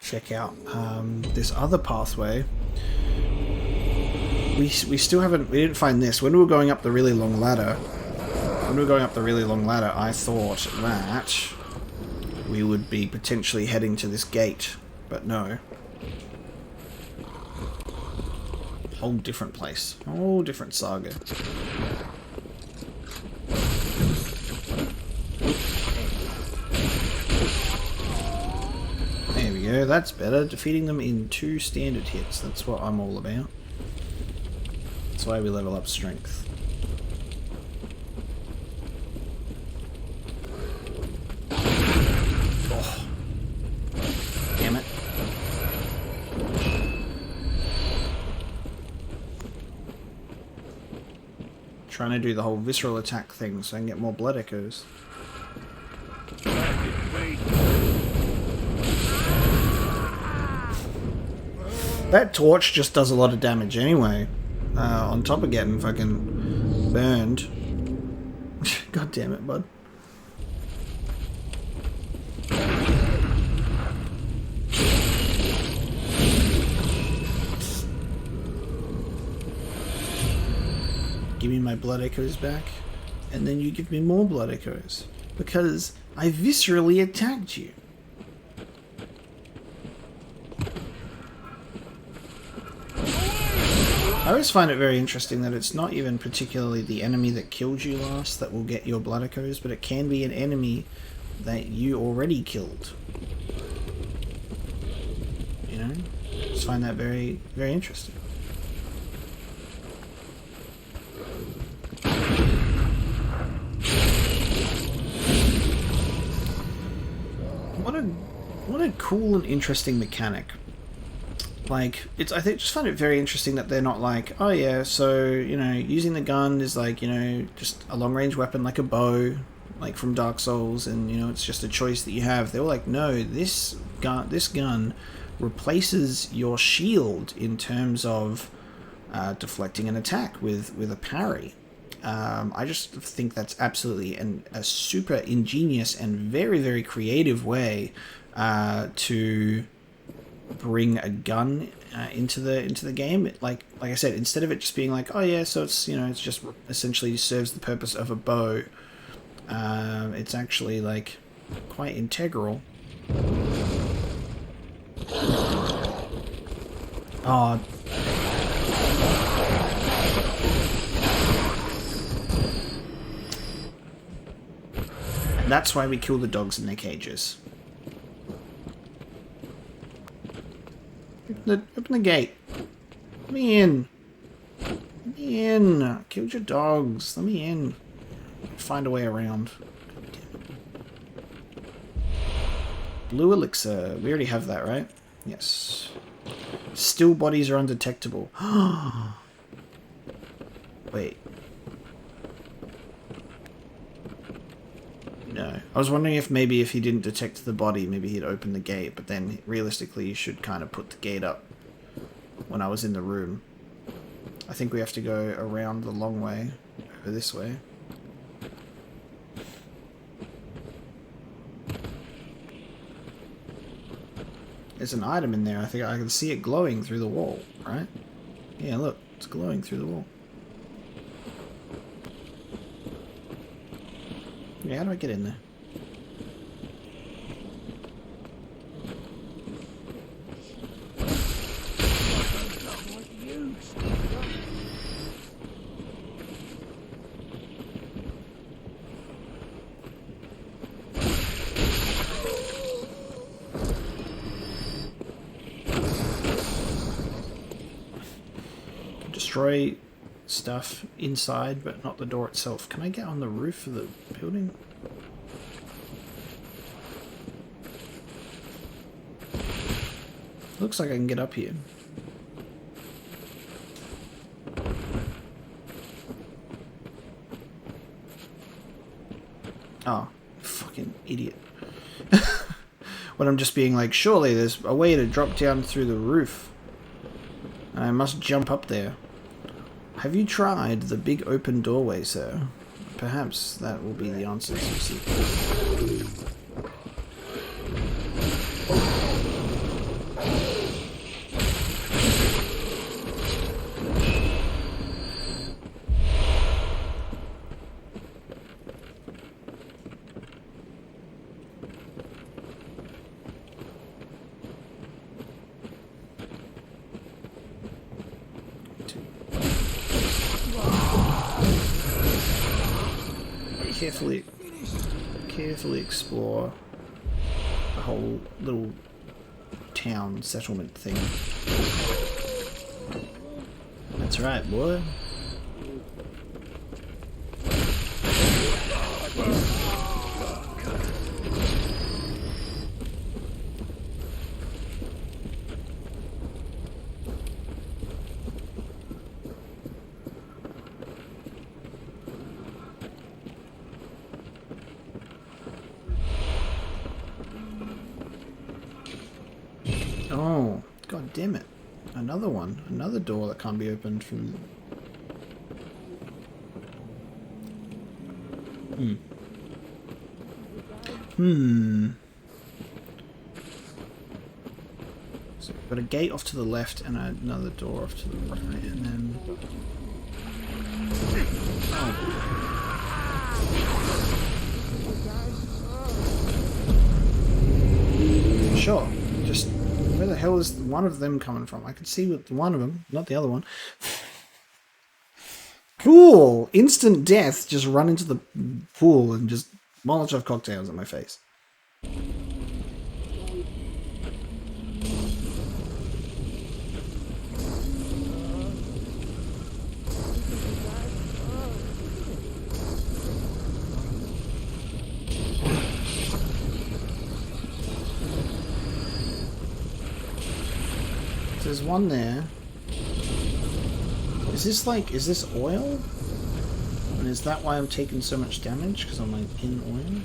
Check out this other pathway. We still haven't... We didn't find this. When we were going up the really long ladder... I thought that we would be potentially heading to this gate. But no. Whole different place. Whole different saga. There we go, that's better. Defeating them in 2 standard hits. That's what I'm all about. That's why we level up strength. Oh. Damn it. Trying to do the whole visceral attack thing so I can get more blood echoes. That torch just does a lot of damage anyway. On top of getting fucking burned. God damn it, bud. Give me my blood echoes back, and then you give me more blood echoes. Because I viscerally attacked you. I always find it very interesting that it's not even particularly the enemy that killed you last that will get your blood echoes, but it can be an enemy that you already killed. You know? I just find that very, very interesting. What a cool and interesting mechanic. Like, I just find it very interesting that they're not like, oh yeah, so, you know, using the gun is like, you know, just a long-range weapon like a bow, like from Dark Souls, and, you know, it's just a choice that you have. They were like, no, this gun replaces your shield in terms of deflecting an attack with a parry. I just think that's absolutely a super ingenious and very, very creative way to bring a gun into the game. Like I said, instead of it just being like, oh yeah, so it's, you know, it's just essentially serves the purpose of a bow, it's actually like quite integral. Oh. And that's why we kill the dogs in their cages. Open the gate. Let me in. Let me in. Killed your dogs. Let me in. Find a way around. Blue elixir. We already have that, right? Yes. Still bodies are undetectable. Wait. No. I was wondering if maybe if he didn't detect the body, maybe he'd open the gate, but then realistically you should kind of put the gate up when I was in the room. I think we have to go around the long way, over this way. There's an item in there. I think I can see it glowing through the wall, right? Yeah, look, it's glowing through the wall. Yeah, how do I get in there? Destroy stuff inside, but not the door itself. Can I get on the roof of the building? Looks like I can get up here. Oh, fucking idiot. When I'm just being like, surely there's a way to drop down through the roof. I must jump up there. Have you tried the big open doorway, sir? Perhaps that will be the answers you seek. Carefully explore the whole little town settlement thing. That's right, boy. Oh, god damn it. Another one. Another door that can't be opened from... So we've got a gate off to the left and another door off to the right, and then... Oh. Sure. Just... Where the hell is one of them coming from? I can see with one of them, not the other one. Cool! Instant death, just run into the pool and just Molotov cocktails at my face. There's one there. Is this oil? And is that why I'm taking so much damage? Because I'm like in oil?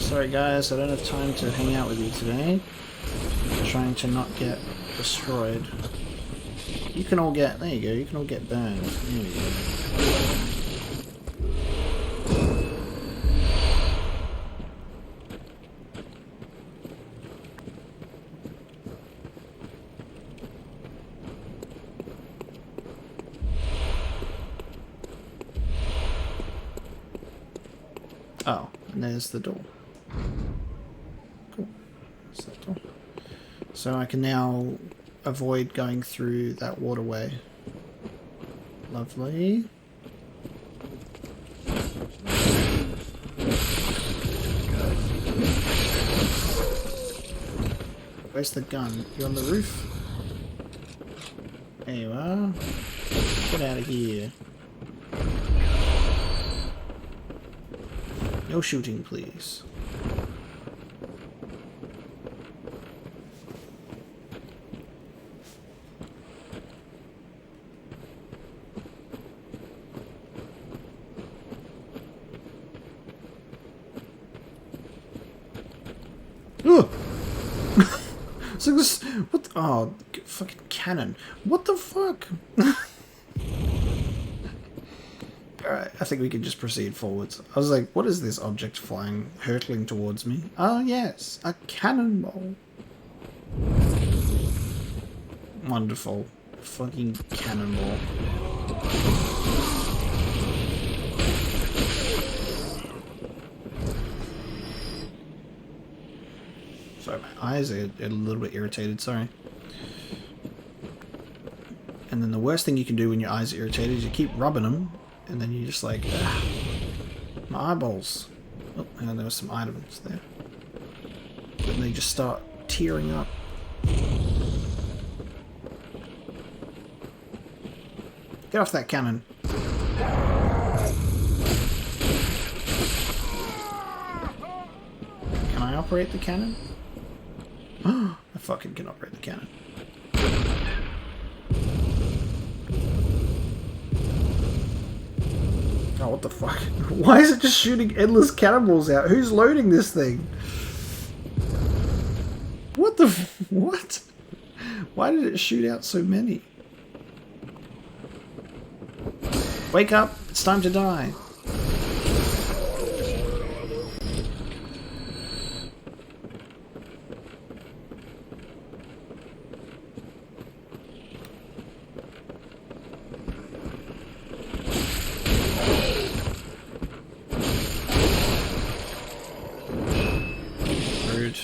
Sorry guys, I don't have time to hang out with you today. I'm trying to not get destroyed. You can all get, there you go, you can all get burned. There we go. Oh, and there's the door. Cool. There's that door. So I can now avoid going through that waterway. Lovely. Where's the gun? You on the roof? There you are. Get out of here. No shooting, please. Ugh! So this, what? Oh, fucking cannon! What the fuck? Alright, I think we can just proceed forwards. I was like, what is this object flying, hurtling towards me? Oh yes, a cannonball. Wonderful. Fucking cannonball. Sorry, my eyes are a little bit irritated, sorry. And then the worst thing you can do when your eyes are irritated is you keep rubbing them. And then you just like, my eyeballs. Oh, hang on, there were some items there. And they just start tearing up. Get off that cannon. Can I operate the cannon? I fucking can operate the cannon. Oh, what the fuck? Why is it just shooting endless cannonballs out? Who's loading this thing? What? Why did it shoot out so many? Wake up! It's time to die. Rude.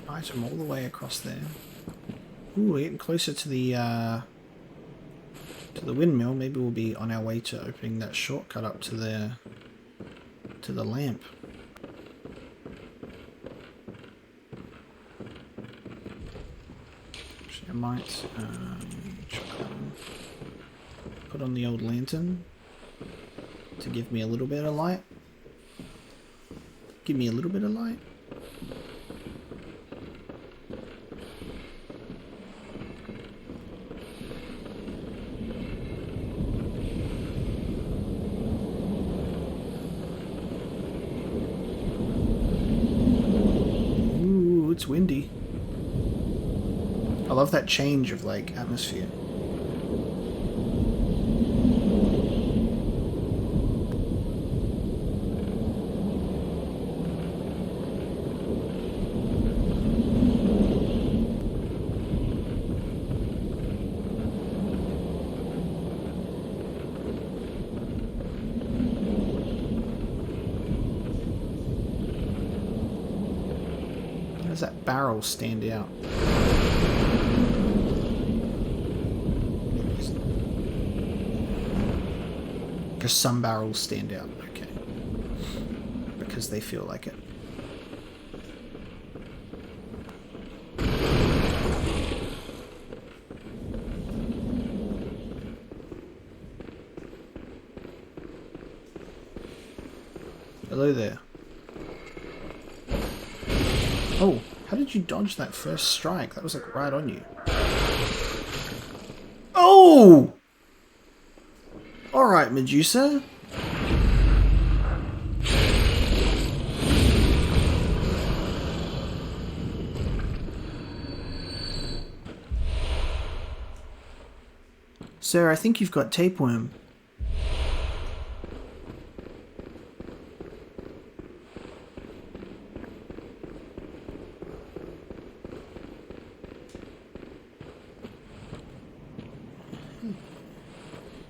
Item all the way across there. Ooh, we're getting closer to the windmill. Maybe we'll be on our way to opening that shortcut up to the lamp. Actually, I might put on the old lantern to give me a little bit of light. Give me a little bit of light. It's windy. I love that change of like atmosphere. How does that barrel stand out? Because some barrels stand out, okay. Because they feel like it. Hello there. Oh, how did you dodge that first strike? That was like right on you. Oh! Alright, Medusa. Sir, I think you've got tapeworm.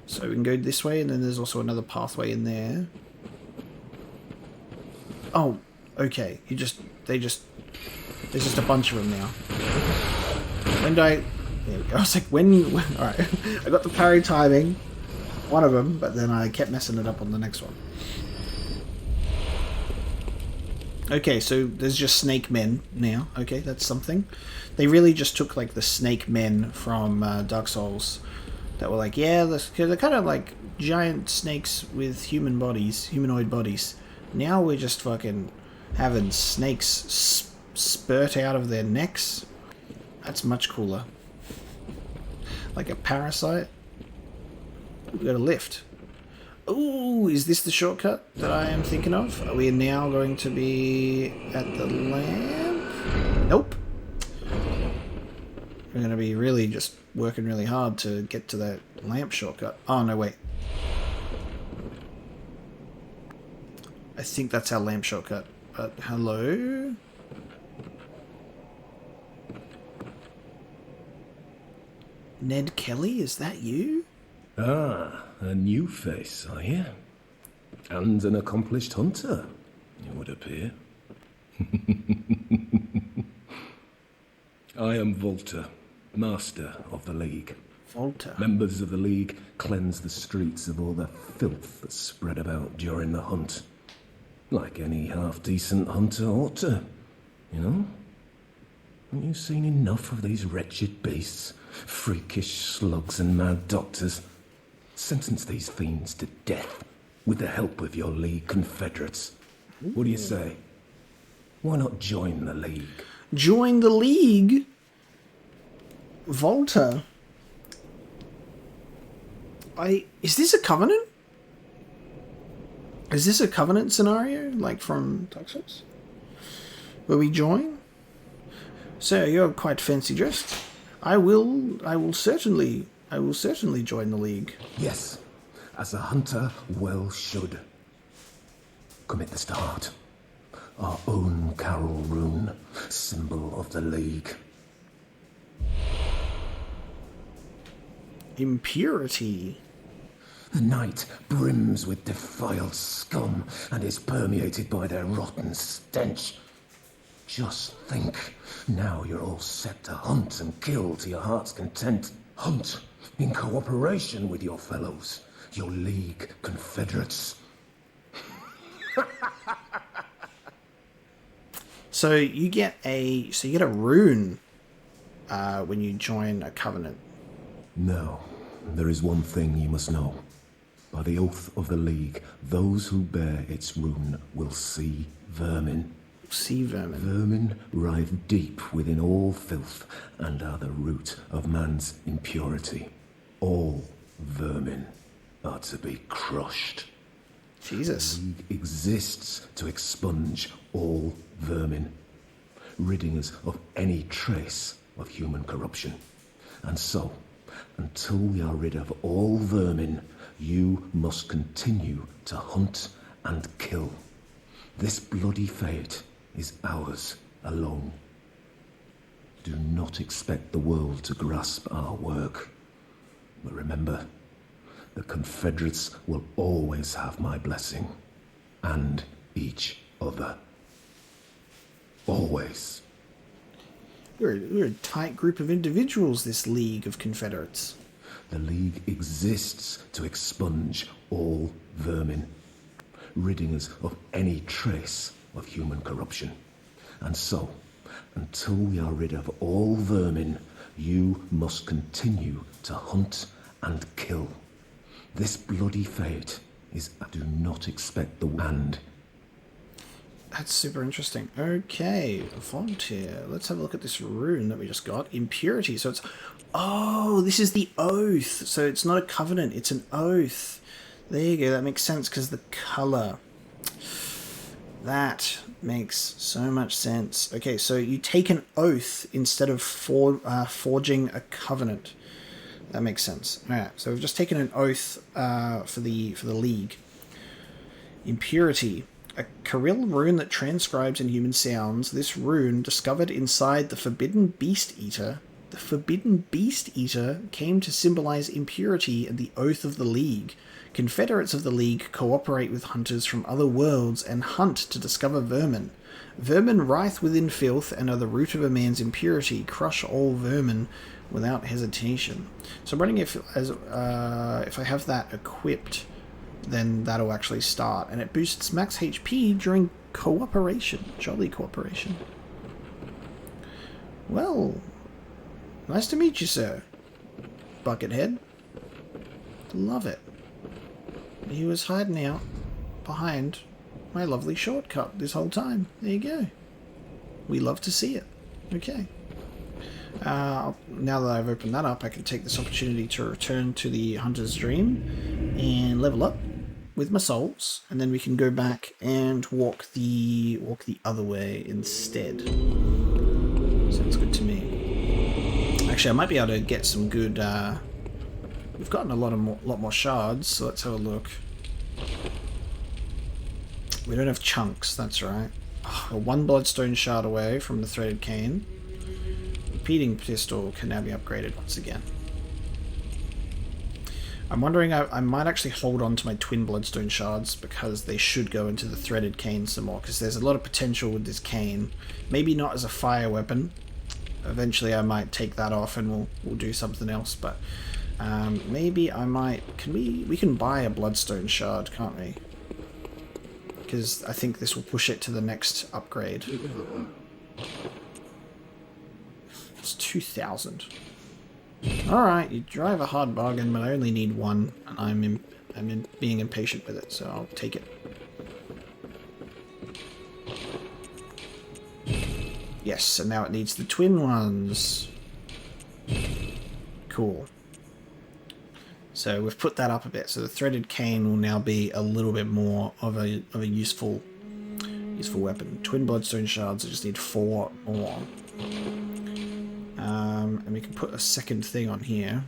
So we can go this way, and then there's also another pathway in there. Oh, okay. There's just a bunch of them now. When do I... There we go. I was like, when alright. I got the parry timing, one of them, but then I kept messing it up on the next one. Okay, so there's just snake men now. Okay, that's something. They really just took like the snake men from Dark Souls that were like, yeah, they're kind of like giant snakes with humanoid bodies. Now we're just fucking having snakes spurt out of their necks. That's much cooler. Like a parasite. We got a lift. Ooh, is this the shortcut that I am thinking of? Are we now going to be at the lamp? Nope. We're going to be really just working really hard to get to that lamp shortcut. Oh, no, wait. I think that's our lamp shortcut. But hello? Ned Kelly, is that you? Ah, a new face, are you? And an accomplished hunter, it would appear. I am Volta, master of the League. Volta. Members of the League cleanse the streets of all the filth that's spread about during the hunt. Like any half-decent hunter ought to, you know? Haven't you seen enough of these wretched beasts? Freakish slugs and mad doctors. Sentence these fiends to death with the help of your League confederates. What do you say? Why not join the League? Join the League? Volta? Is this a Covenant? Is this a Covenant scenario, like from Dark Souls? Will we join? Sir, you're quite fancy dressed. I will certainly join the League. Yes, as a hunter well should. Commit this to heart. Our own Caryll rune, symbol of the League. Impurity. The night brims with defiled scum and is permeated by their rotten stench. Just think, now you're all set to hunt and kill to your heart's content. Hunt in cooperation with your fellows, your League confederates. So you get a rune when you join a Covenant. Now, there is one thing you must know. By the oath of the League, those who bear its rune will see vermin. See vermin. Vermin writhe deep within all filth and are the root of man's impurity. All vermin are to be crushed. Jesus. The League exists to expunge all vermin, ridding us of any trace of human corruption. And so, until we are rid of all vermin, you must continue to hunt and kill. This bloody fate is ours alone. Do not expect the world to grasp our work. But remember, the Confederates will always have my blessing. And each other. Always. We're a tight group of individuals, this League of Confederates. The League exists to expunge all vermin, ridding us of any trace of human corruption. And so, until we are rid of all vermin, you must continue to hunt and kill. This bloody fate is... Do not expect the... And... That's super interesting. Okay, Voltaire. Let's have a look at this rune that we just got. Impurity. So it's... Oh, this is the oath. So it's not a covenant, it's an oath. There you go, that makes sense because the colour. That makes so much sense. Okay, so you take an oath instead of forging a covenant. That makes sense. Alright, so we've just taken an oath for the League. Impurity. A Caryll rune that transcribes in human sounds. This rune, discovered inside the Forbidden Beast Eater. The Forbidden Beast Eater came to symbolize impurity and the oath of the League. Confederates of the League cooperate with hunters from other worlds and hunt to discover vermin. Vermin writhe within filth and are the root of a man's impurity. Crush all vermin without hesitation. So I'm running if I have that equipped, then that'll actually start. And it boosts max HP during cooperation. Jolly cooperation. Well, nice to meet you, sir. Buckethead. Love it. He was hiding out behind my lovely shortcut this whole time. There you go. We love to see it. Okay. Now that I've opened that up, I can take this opportunity to return to the Hunter's Dream and level up with my souls, and then we can go back and walk the other way instead. Sounds good to me. Actually, I might be able to get some good. We've gotten a lot more shards, so let's have a look. We don't have chunks. That's right. Oh, we're one bloodstone shard away from the threaded cane. Repeating pistol can now be upgraded once again. I'm wondering, I might actually hold on to my twin bloodstone shards because they should go into the threaded cane some more, because there's a lot of potential with this cane. Maybe not as a fire weapon. Eventually I might take that off and we'll do something else, but maybe I might... We can buy a bloodstone shard, can't we? Because I think this will push it to the next upgrade. It's 2,000. Alright, you drive a hard bargain, but I only need one, and I'm being impatient with it, so I'll take it. Yes, and now it needs the twin ones. Cool. So we've put that up a bit, so the threaded cane will now be a little bit more of a useful weapon. Twin bloodstone shards, I just need 4 more. And we can put a second thing on here.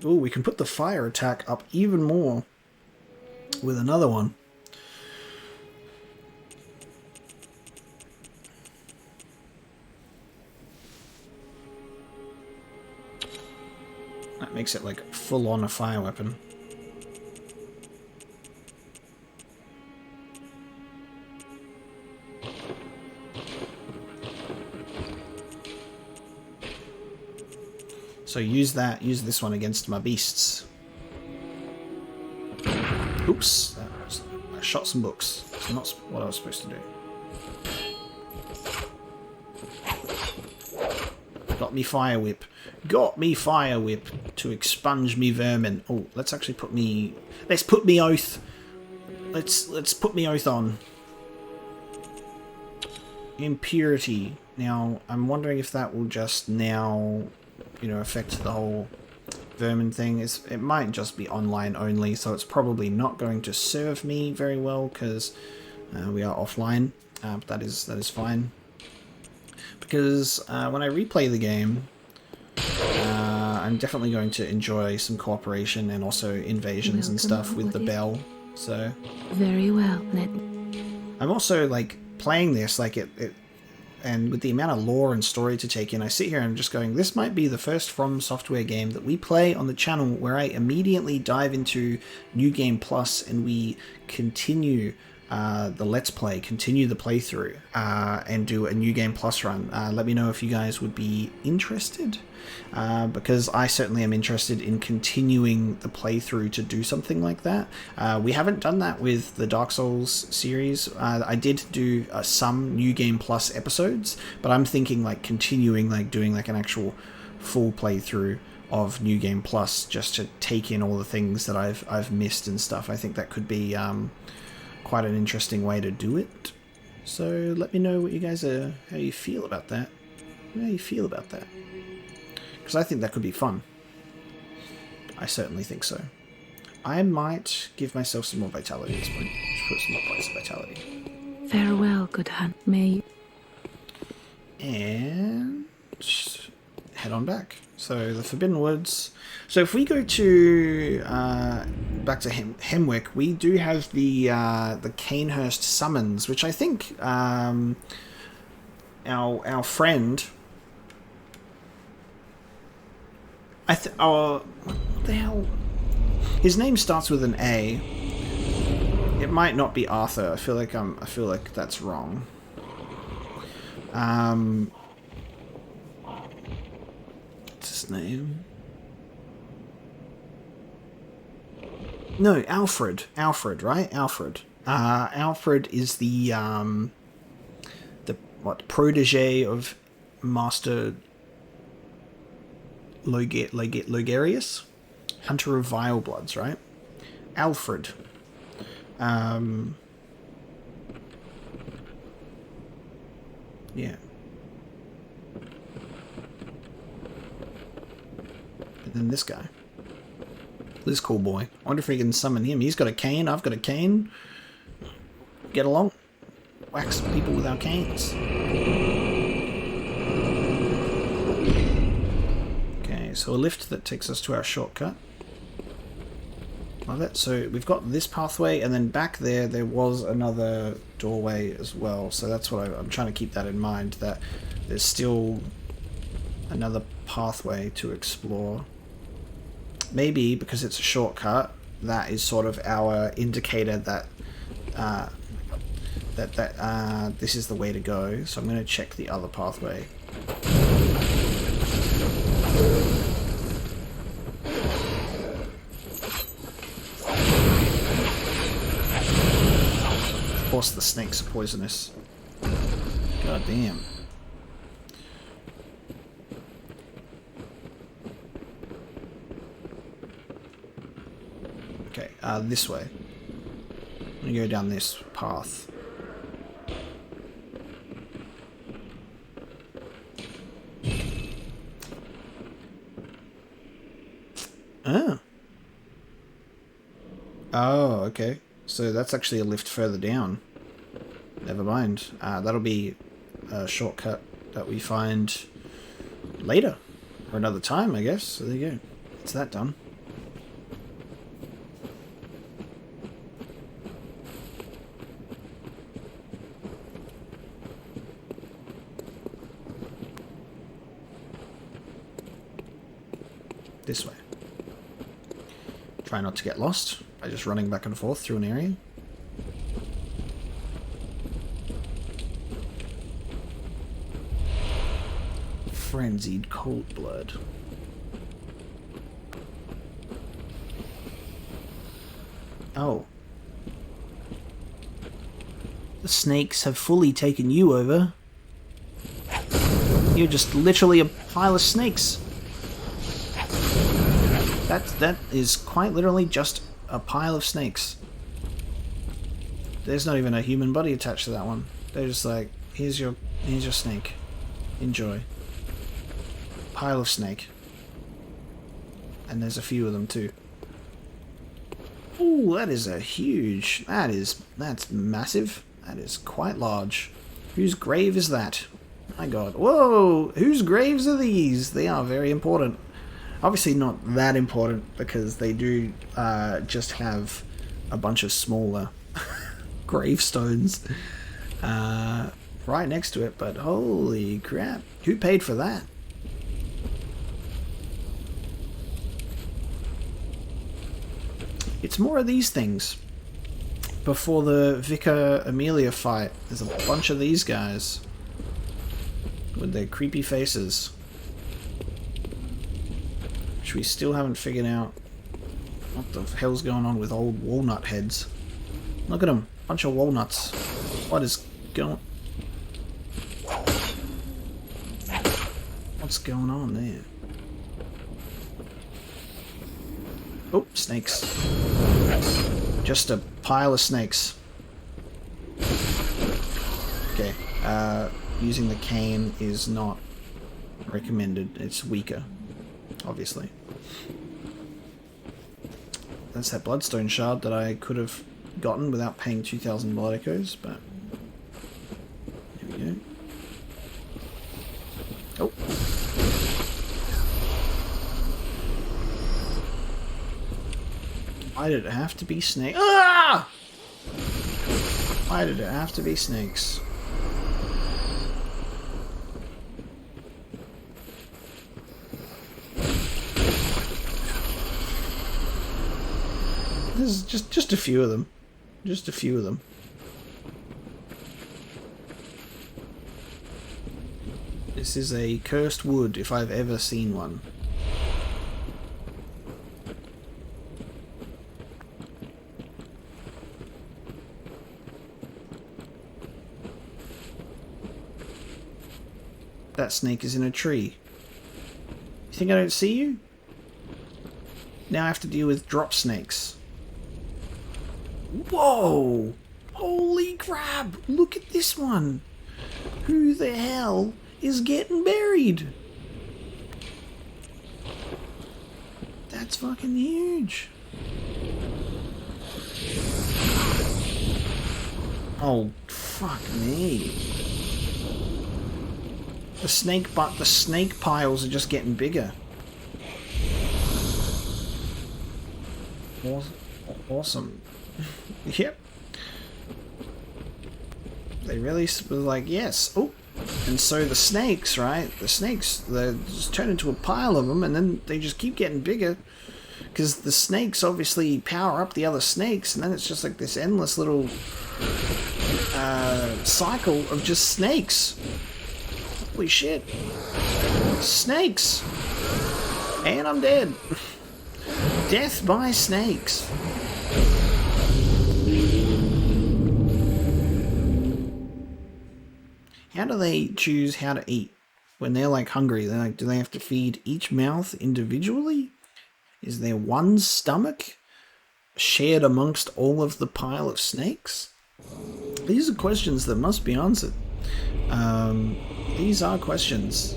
Oh, we can put the fire attack up even more with another one. That makes it like full on a fire weapon. So use this one against my beasts. Oops, I shot some books. That's not what I was supposed to do. Got me fire whip. Got me fire whip to expunge me vermin. Oh, let's actually put me... Let's put me oath. Let's put me oath on. Impurity. Now, I'm wondering if that will just now... you know, affect the whole vermin thing. It might just be online only, so it's probably not going to serve me very well because we are offline. But that is fine, because when I replay the game, I'm definitely going to enjoy some cooperation and also invasions and stuff with the bell. So very well. I'm also like playing this like it and with the amount of lore and story to take in, I sit here and I'm just going, this might be the first From Software game that we play on the channel where I immediately dive into New Game Plus and we continue the Let's Play, continue the playthrough, and do a New Game Plus run. Let me know if you guys would be interested, because I certainly am interested in continuing the playthrough to do something like that. We haven't done that with the Dark Souls series. I did do some New Game Plus episodes, but I'm thinking like continuing, like doing like an actual full playthrough of New Game Plus just to take in all the things that I've missed and stuff. I think that could be quite an interesting way to do it. So let me know what you guys how you feel about that. How you feel about that? Because I think that could be fun. I certainly think so. I might give myself some more vitality at this point. Just put some more points of vitality. Farewell, good hunt. May you... And head on back. So the Forbidden Woods. So if we go to back to Hemwick, we do have the Canehurst summons, which I think our friend, what the hell? His name starts with an A. It might not be Arthur. I feel like that's wrong. What's his name? No, Alfred. Alfred, right? Alfred. Alfred is the protege of Master Logarius, Hunter of Vile Bloods, right? Alfred. Yeah. And then this guy. This cool boy. I wonder if we can summon him. He's got a cane. I've got a cane. Get along. Whack some people with our canes. Okay, so a lift that takes us to our shortcut. Love it. So we've got this pathway, and then back there was another doorway as well. So that's what I'm trying to keep that in mind, that there's still another pathway to explore. Maybe because it's a shortcut, that is sort of our indicator that this is the way to go. So I'm going to check the other pathway. Of course the snakes are poisonous. God damn. this way. I'm gonna go down this path. Oh, okay. So that's actually a lift further down. Never mind. That'll be a shortcut that we find later. Or another time, I guess. So there you go. It's that done. This way. Try not to get lost by just running back and forth through an area. Frenzied cold blood. Oh. The snakes have fully taken you over. You're just literally a pile of snakes. That is quite literally just a pile of snakes. There's not even a human body attached to that one. They're just like, here's your snake. Enjoy. Pile of snake. And there's a few of them too. Ooh, that is a huge... That's massive. That is quite large. Whose grave is that? My god. Whoa! Whose graves are these? They are very important. Obviously not that important, because they do just have a bunch of smaller gravestones right next to it, but holy crap. Who paid for that? It's more of these things. Before the Vicar Amelia fight, there's a bunch of these guys with their creepy faces. Which we still haven't figured out what the hell's going on with old walnut heads. Look at them. Bunch of walnuts. What is going... What's going on there? Oh, snakes. Just a pile of snakes. Okay. Using the cane is not recommended. It's weaker. Obviously. That's that bloodstone shard that I could have gotten without paying 2,000 blood echoes, but... There we go. Oh! Why did it have to be snakes? Ah! Why did it have to be snakes? There's just a few of them. Just a few of them. This is a cursed wood, if I've ever seen one. That snake is in a tree. You think I don't see you? Now I have to deal with drop snakes. Whoa! Holy crap! Look at this one! Who the hell is getting buried? That's fucking huge. Oh, fuck me. The snake piles are just getting bigger. Awesome. Yep. They really were like, yes. Oh, and so the snakes, right? The snakes, they just turn into a pile of them, and then they just keep getting bigger. Because the snakes obviously power up the other snakes, and then it's just like this endless little cycle of just snakes. Holy shit. Snakes! And I'm dead. Death by snakes. How do they choose how to eat? When they're like hungry, they're like, do they have to feed each mouth individually? Is there one stomach? shared amongst all of the pile of snakes? These are questions that must be answered. These are questions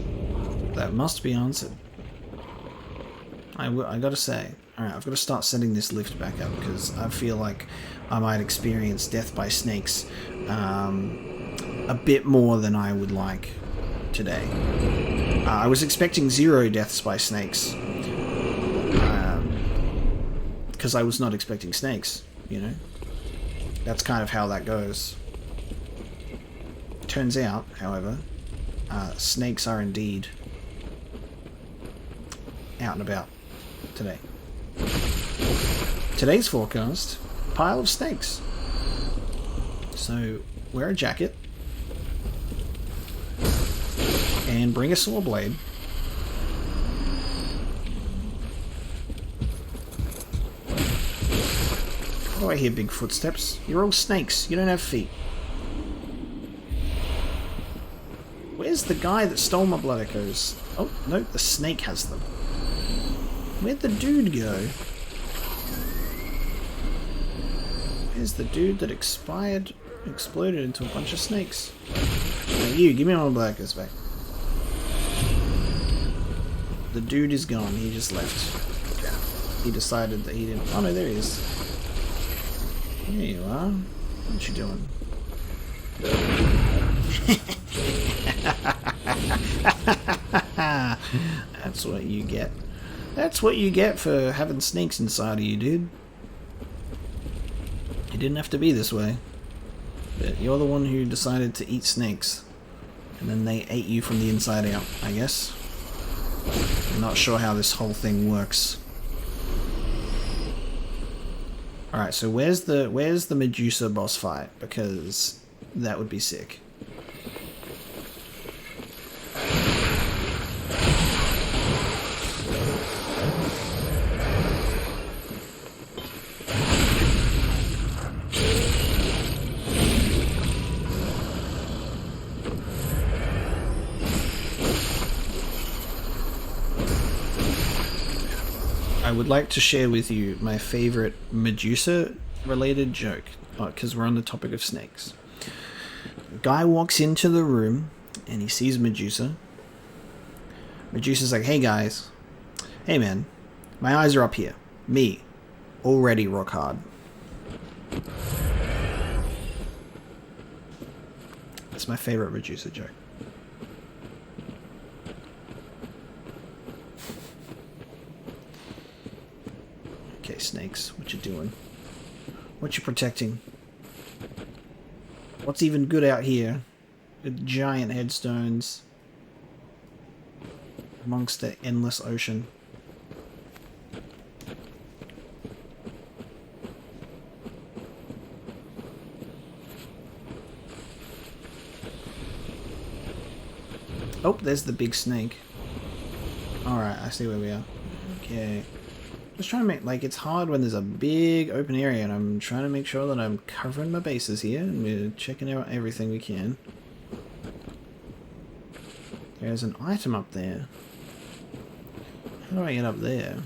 that must be answered. I gotta say. Alright, I've got to start setting this lift back up because I feel like I might experience death by snakes a bit more than I would like today. I was expecting 0 deaths by snakes because I was not expecting snakes, you know? That's kind of how that goes. Turns out, however, snakes are indeed out and about today. Today's forecast, pile of snakes. So, wear a jacket. And bring a saw blade. Oh, I hear big footsteps. You're all snakes. You don't have feet. Where's the guy that stole my blood echoes? Oh, no, the snake has them. Where'd the dude go? Where's the dude that exploded into a bunch of snakes? Now you, give me my blood echoes back. The dude is gone. He just left. He decided that he didn't... Oh, no, there he is. There you are. What you doing? That's what you get. That's what you get for having snakes inside of you, dude. You didn't have to be this way. But you're the one who decided to eat snakes. And then they ate you from the inside out, I guess. I'm not sure how this whole thing works. Alright, so where's the Medusa boss fight? Because that would be sick. I would like to share with you my favorite Medusa-related joke, because we're on the topic of snakes. A guy walks into the room, and he sees Medusa. Medusa's like, hey guys. Hey man, my eyes are up here. Me. Already rock hard. That's my favorite Medusa joke. Okay, snakes, what you doing? What you protecting? What's even good out here? With giant headstones amongst the endless ocean. Oh, there's the big snake. Alright, I see where we are. Okay. Just trying to make, like, it's hard when there's a big open area, and I'm trying to make sure that I'm covering my bases here, and we're checking out everything we can. There's an item up there. How do I get up there?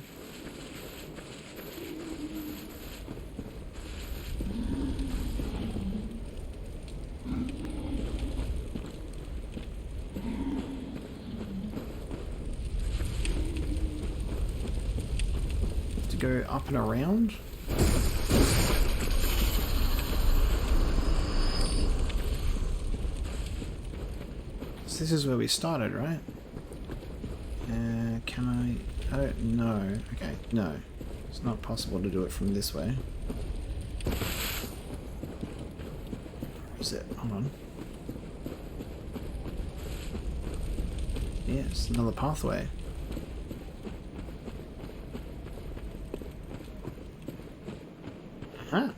Go up and around. So this is where we started, right? Can I don't know. Okay, no. It's not possible to do it from this way. Is it? Hold on. Yeah, it's another pathway. Huh.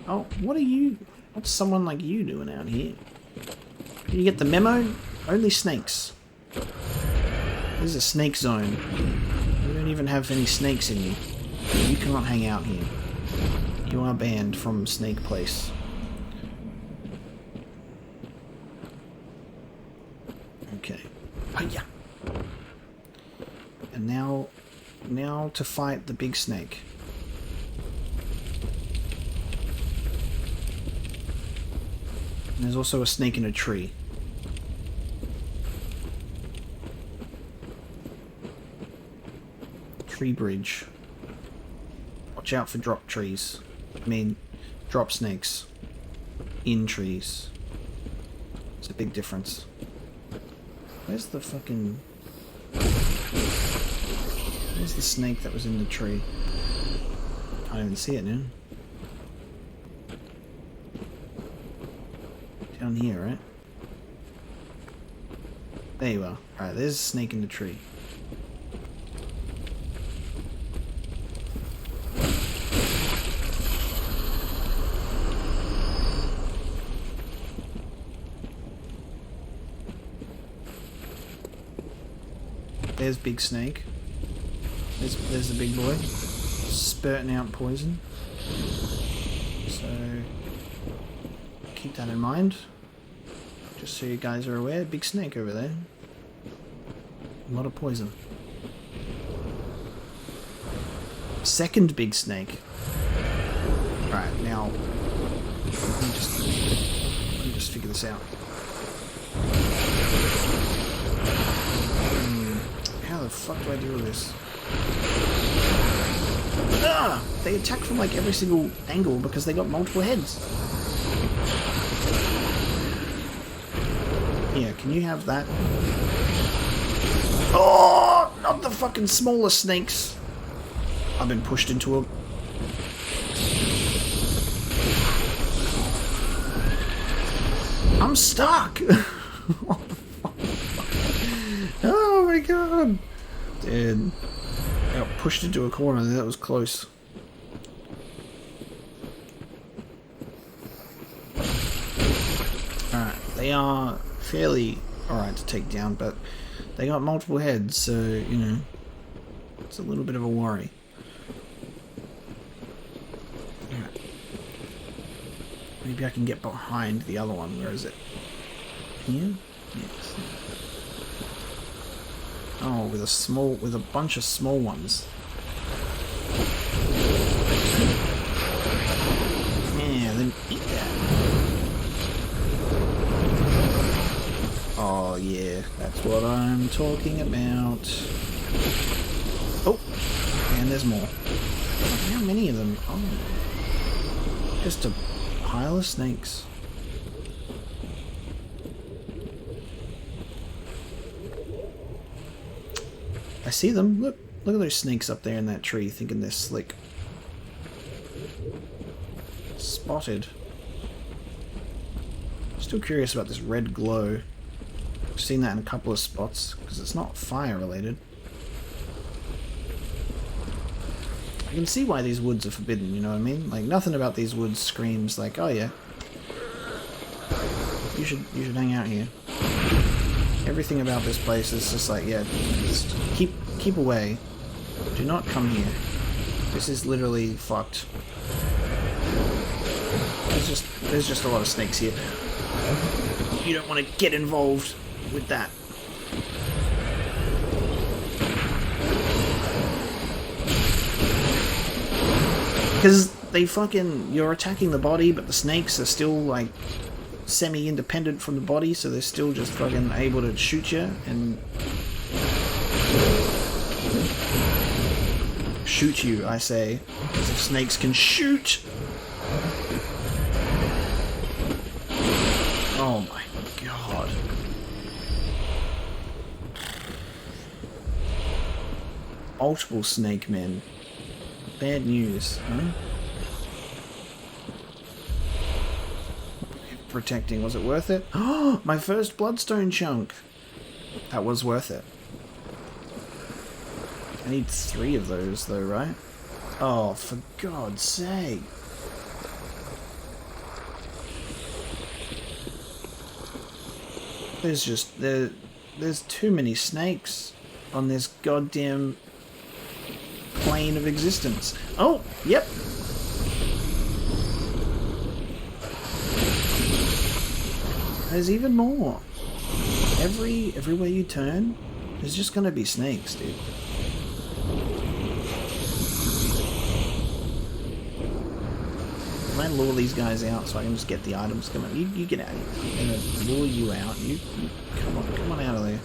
Oh, what's someone like you doing out here? Did you get the memo? Only snakes. This is a snake zone. You don't even have any snakes in you. You cannot hang out here. You are banned from Snake Place. Okay. Oh, yeah. And now to fight the big snake. And there's also a snake in a tree. Tree bridge. Watch out for drop trees. I mean, drop snakes. In trees. It's a big difference. Where's the fucking... Where's the snake that was in the tree? Can't even see it now. Down here, right? There you are. Alright, there's a snake in the tree. There's big snake. There's the big boy. Spurting out poison. So keep that in mind. Just so you guys are aware, big snake over there. A lot of poison. Second big snake. Alright, now let me just figure this out. How the fuck do I do this? Ah! They attack from like every single angle because they got multiple heads. Here, can you have that? Oh! Not the fucking smaller snakes! I've been pushed into a... I'm stuck! What the fuck? Oh my god! Dude. I got pushed into a corner, that was close. Alright, they are fairly alright to take down, but they got multiple heads, so, you know, it's a little bit of a worry. Alright. Maybe I can get behind the other one. Where is it? Here? Yes. Oh, with a bunch of small ones. Yeah, then eat that. Oh yeah, that's what I'm talking about. Oh, and there's more. How many of them? Oh, just a pile of snakes. I see them. Look at those snakes up there in that tree, thinking they're slick. Spotted. Still curious about this red glow. I've seen that in a couple of spots, because it's not fire related. I can see why these woods are forbidden, you know what I mean? Like, nothing about these woods screams like, oh yeah, you should hang out here. Everything about this place is just like, yeah, just keep away. Do not come here. This is literally fucked. There's just a lot of snakes here. You don't want to get involved with that. Because they fucking... You're attacking the body, but the snakes are still, like, semi-independent from the body, so they're still just fucking able to shoot you, and... Shoot you, I say. As if snakes can shoot! Oh my god. Multiple snake men. Bad news, huh? Protecting, was it worth it? Oh, my first bloodstone chunk! That was worth it. I need 3 of those though, right? Oh, for God's sake. There's too many snakes on this goddamn plane of existence. Oh, yep. There's even more. Everywhere you turn, there's just gonna be snakes, dude. lure these guys out so I can just get the items. Come on, you get out of here. I'm gonna lure you out. You come on out of there.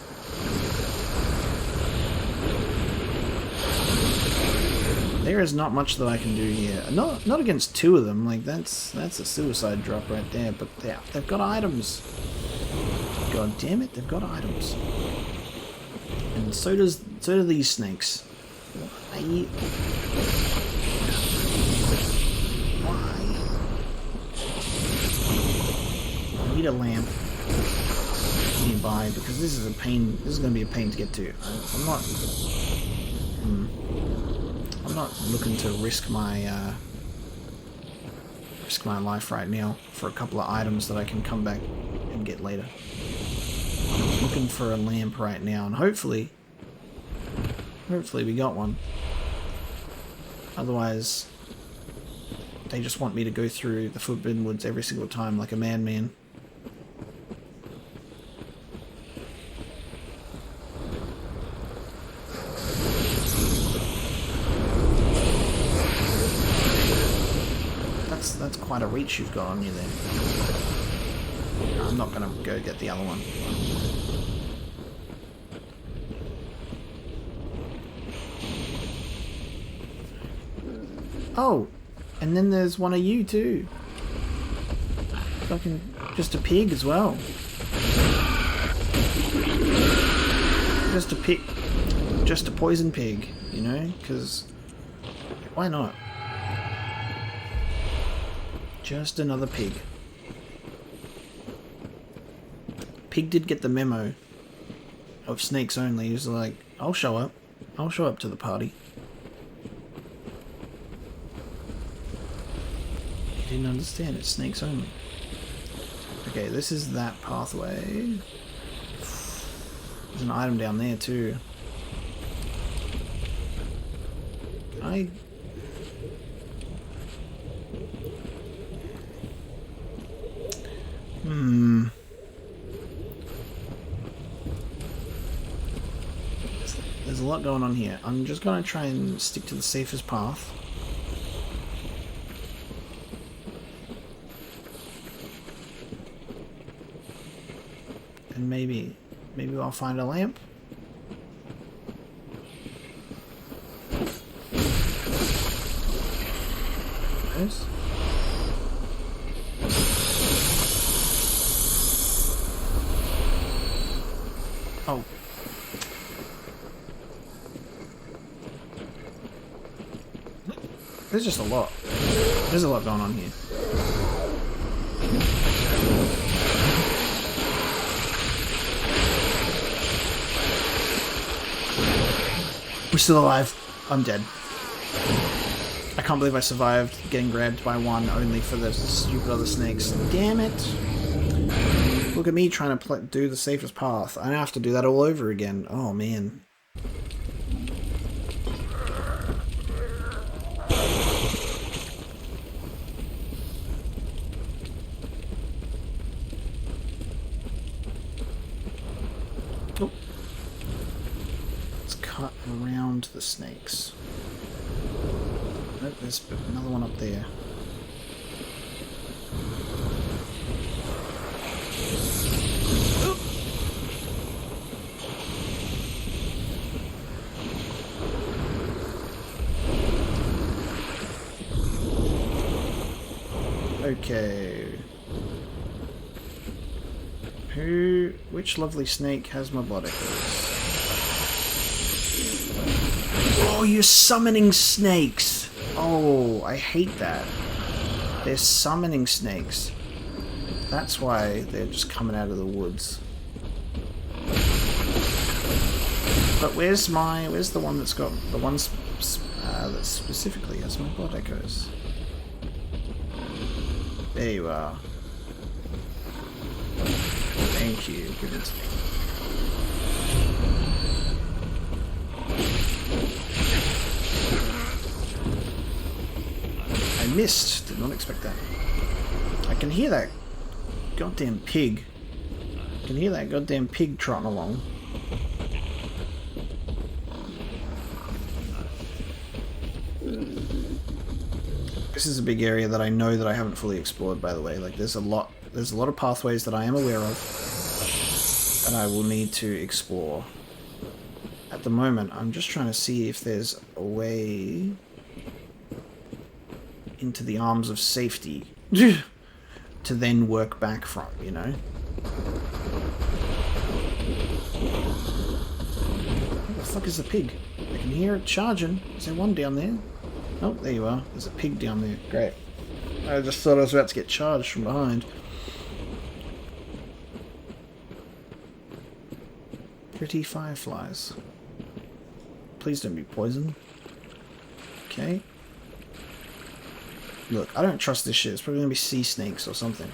There is not much that I can do here. Not against two of them. Like that's a suicide drop right there. But they've got items. God damn it, they've got items. And so do these snakes. Why? I need a lamp nearby because this is a pain. This is going to be a pain to get to. I'm not looking to risk my life right now for a couple of items that I can come back and get later. I'm looking for a lamp right now, and hopefully we got one. Otherwise, they just want me to go through the Forbidden Woods every single time like a madman. That's quite a reach you've got on you there. I'm not gonna go get the other one. Oh, and then there's one of you too. Fucking just a pig as well. Just a poison pig, you know? Because why not? Just another pig. Pig did get the memo of snakes only. He was like, I'll show up. I'll show up to the party. He didn't understand. It's snakes only. Okay, this is that pathway. There's an item down there too. There's a lot going on here. I'm just gonna try and stick to the safest path. And maybe I'll find a lamp. Yes. Oh. There's just a lot. There's a lot going on here. We're still alive. I'm dead. I can't believe I survived getting grabbed by one only for the stupid other snakes. Damn it. Look at me trying to do the safest path. I have to do that all over again. Oh, man. Oh. Let's cut around the snakes. Oh, there's another one up there. Okay. Which lovely snake has my body? Oh, you're summoning snakes! Oh, I hate that. They're summoning snakes. That's why they're just coming out of the woods. But where's the one that's got the ones that specifically has my blood echoes? There you are. Thank you. Give it to me. I missed. Did not expect that. I can hear that goddamn pig. I can hear that goddamn pig trotting along. This is a big area that I know that I haven't fully explored, by the way. Like, there's a lot of pathways that I am aware of that I will need to explore. At the moment, I'm just trying to see if there's a way into the arms of safety to then work back from, you know? Where the fuck is the pig? I can hear it charging. Is there one down there? Oh, there you are. There's a pig down there. Great. I just thought I was about to get charged from behind. Pretty fireflies. Please don't be poisoned. Okay. Look, I don't trust this shit. It's probably gonna be sea snakes or something.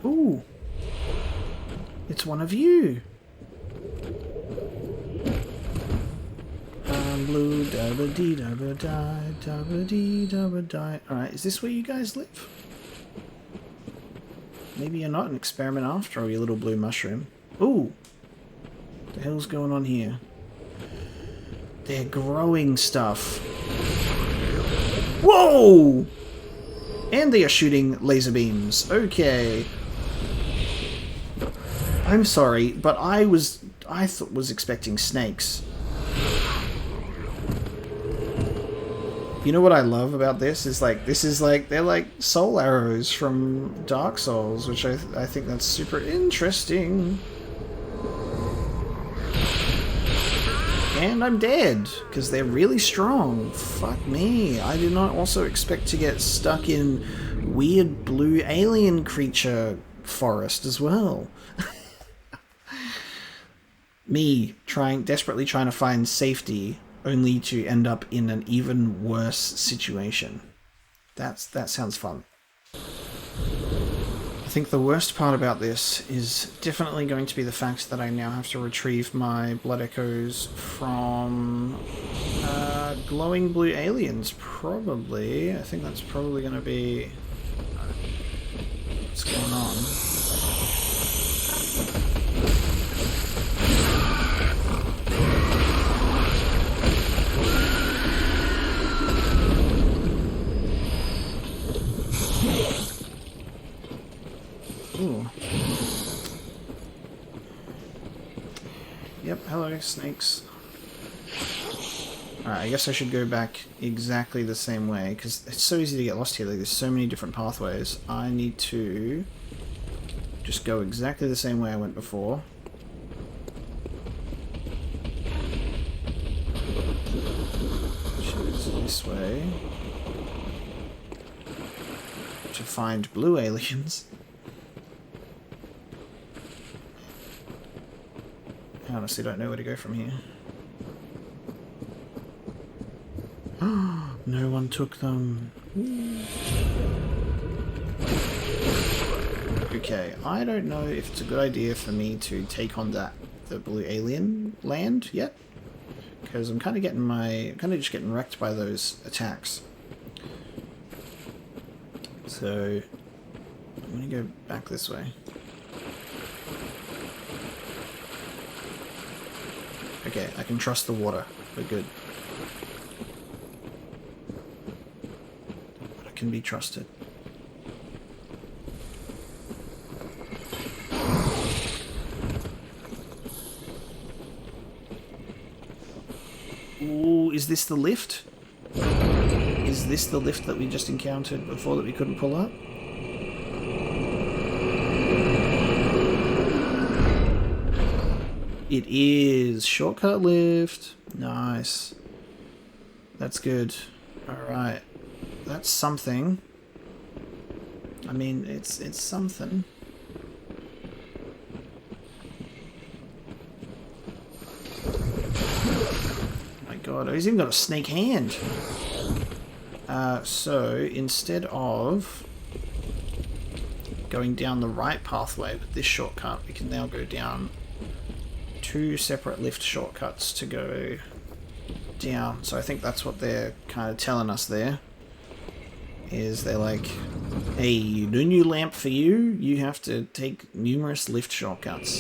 Ooh. It's one of you. I'm blue, dabba dee dabba die, dabba dee dabba die. Alright, is this where you guys live? Maybe you're not an experiment after all, you little blue mushroom. Ooh. What the hell's going on here? They're growing stuff. Whoa! And they are shooting laser beams. Okay. I'm sorry, but I was expecting snakes. You know what I love about this is like they're like soul arrows from Dark Souls, which I think that's super interesting. And I'm dead because they're really strong. Fuck me. I did not also expect to get stuck in weird blue alien creature forest as well. Me desperately trying to find safety, only to end up in an even worse situation. That sounds fun. I think the worst part about this is definitely going to be the fact that I now have to retrieve my blood echoes from glowing blue aliens, probably. I think that's probably going to be what's going on. Ooh. Yep, hello, snakes. Alright, I guess I should go back exactly the same way, because it's so easy to get lost here. Like, there's so many different pathways. I need to just go exactly the same way I went before. Which is this way. To find blue aliens. I honestly don't know where to go from here. No one took them. Okay, I don't know if it's a good idea for me to take on the blue alien land yet, because I'm kind of just getting wrecked by those attacks. So I'm gonna go back this way. Okay, I can trust the water. We're good. I can be trusted. Ooh, is this the lift? Is this the lift that we just encountered before that we couldn't pull up? It is. Shortcut lift. Nice. That's good. Alright. That's something. I mean, it's something. Oh my god, he's even got a snake hand. So, instead of going down the right pathway with this shortcut, we can now go down two separate lift shortcuts to go down. So I think that's what they're kind of telling us there. Is they're like, hey, no new lamp for you. You have to take numerous lift shortcuts.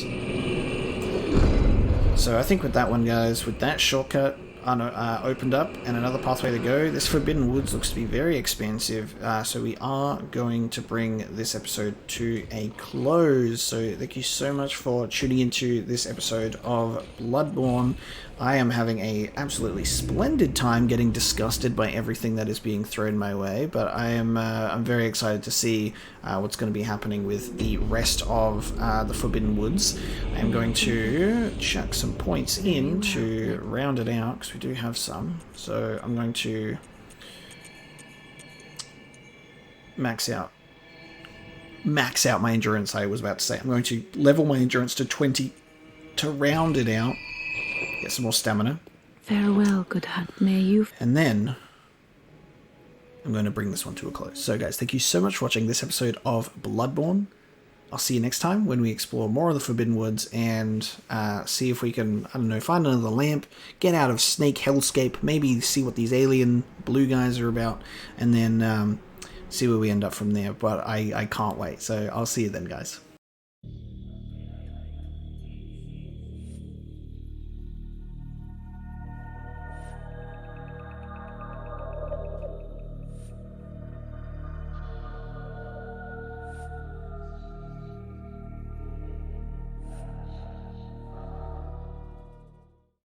So I think with that one, guys, with that shortcut opened up and another pathway to go, this Forbidden Woods looks to be very expansive. So we are going to bring this episode to a close. So thank you so much for tuning into this episode of Bloodborne. I am having a absolutely splendid time getting disgusted by everything that is being thrown my way, but I'm very excited to see what's going to be happening with the rest of the Forbidden Woods. I'm going to chuck some points in to round it out, because we do have some. So I'm going to max out my endurance, I was about to say. I'm going to level my endurance to 20 to round it out. Get some more stamina. Farewell, good hunt. May you... And then I'm going to bring this one to a close. So guys, thank you so much for watching this episode of Bloodborne. I'll see you next time when we explore more of the Forbidden Woods and see if we can, I don't know, find another lamp, get out of Snake Hellscape, maybe see what these alien blue guys are about, and then see where we end up from there. But I can't wait. So I'll see you then, guys.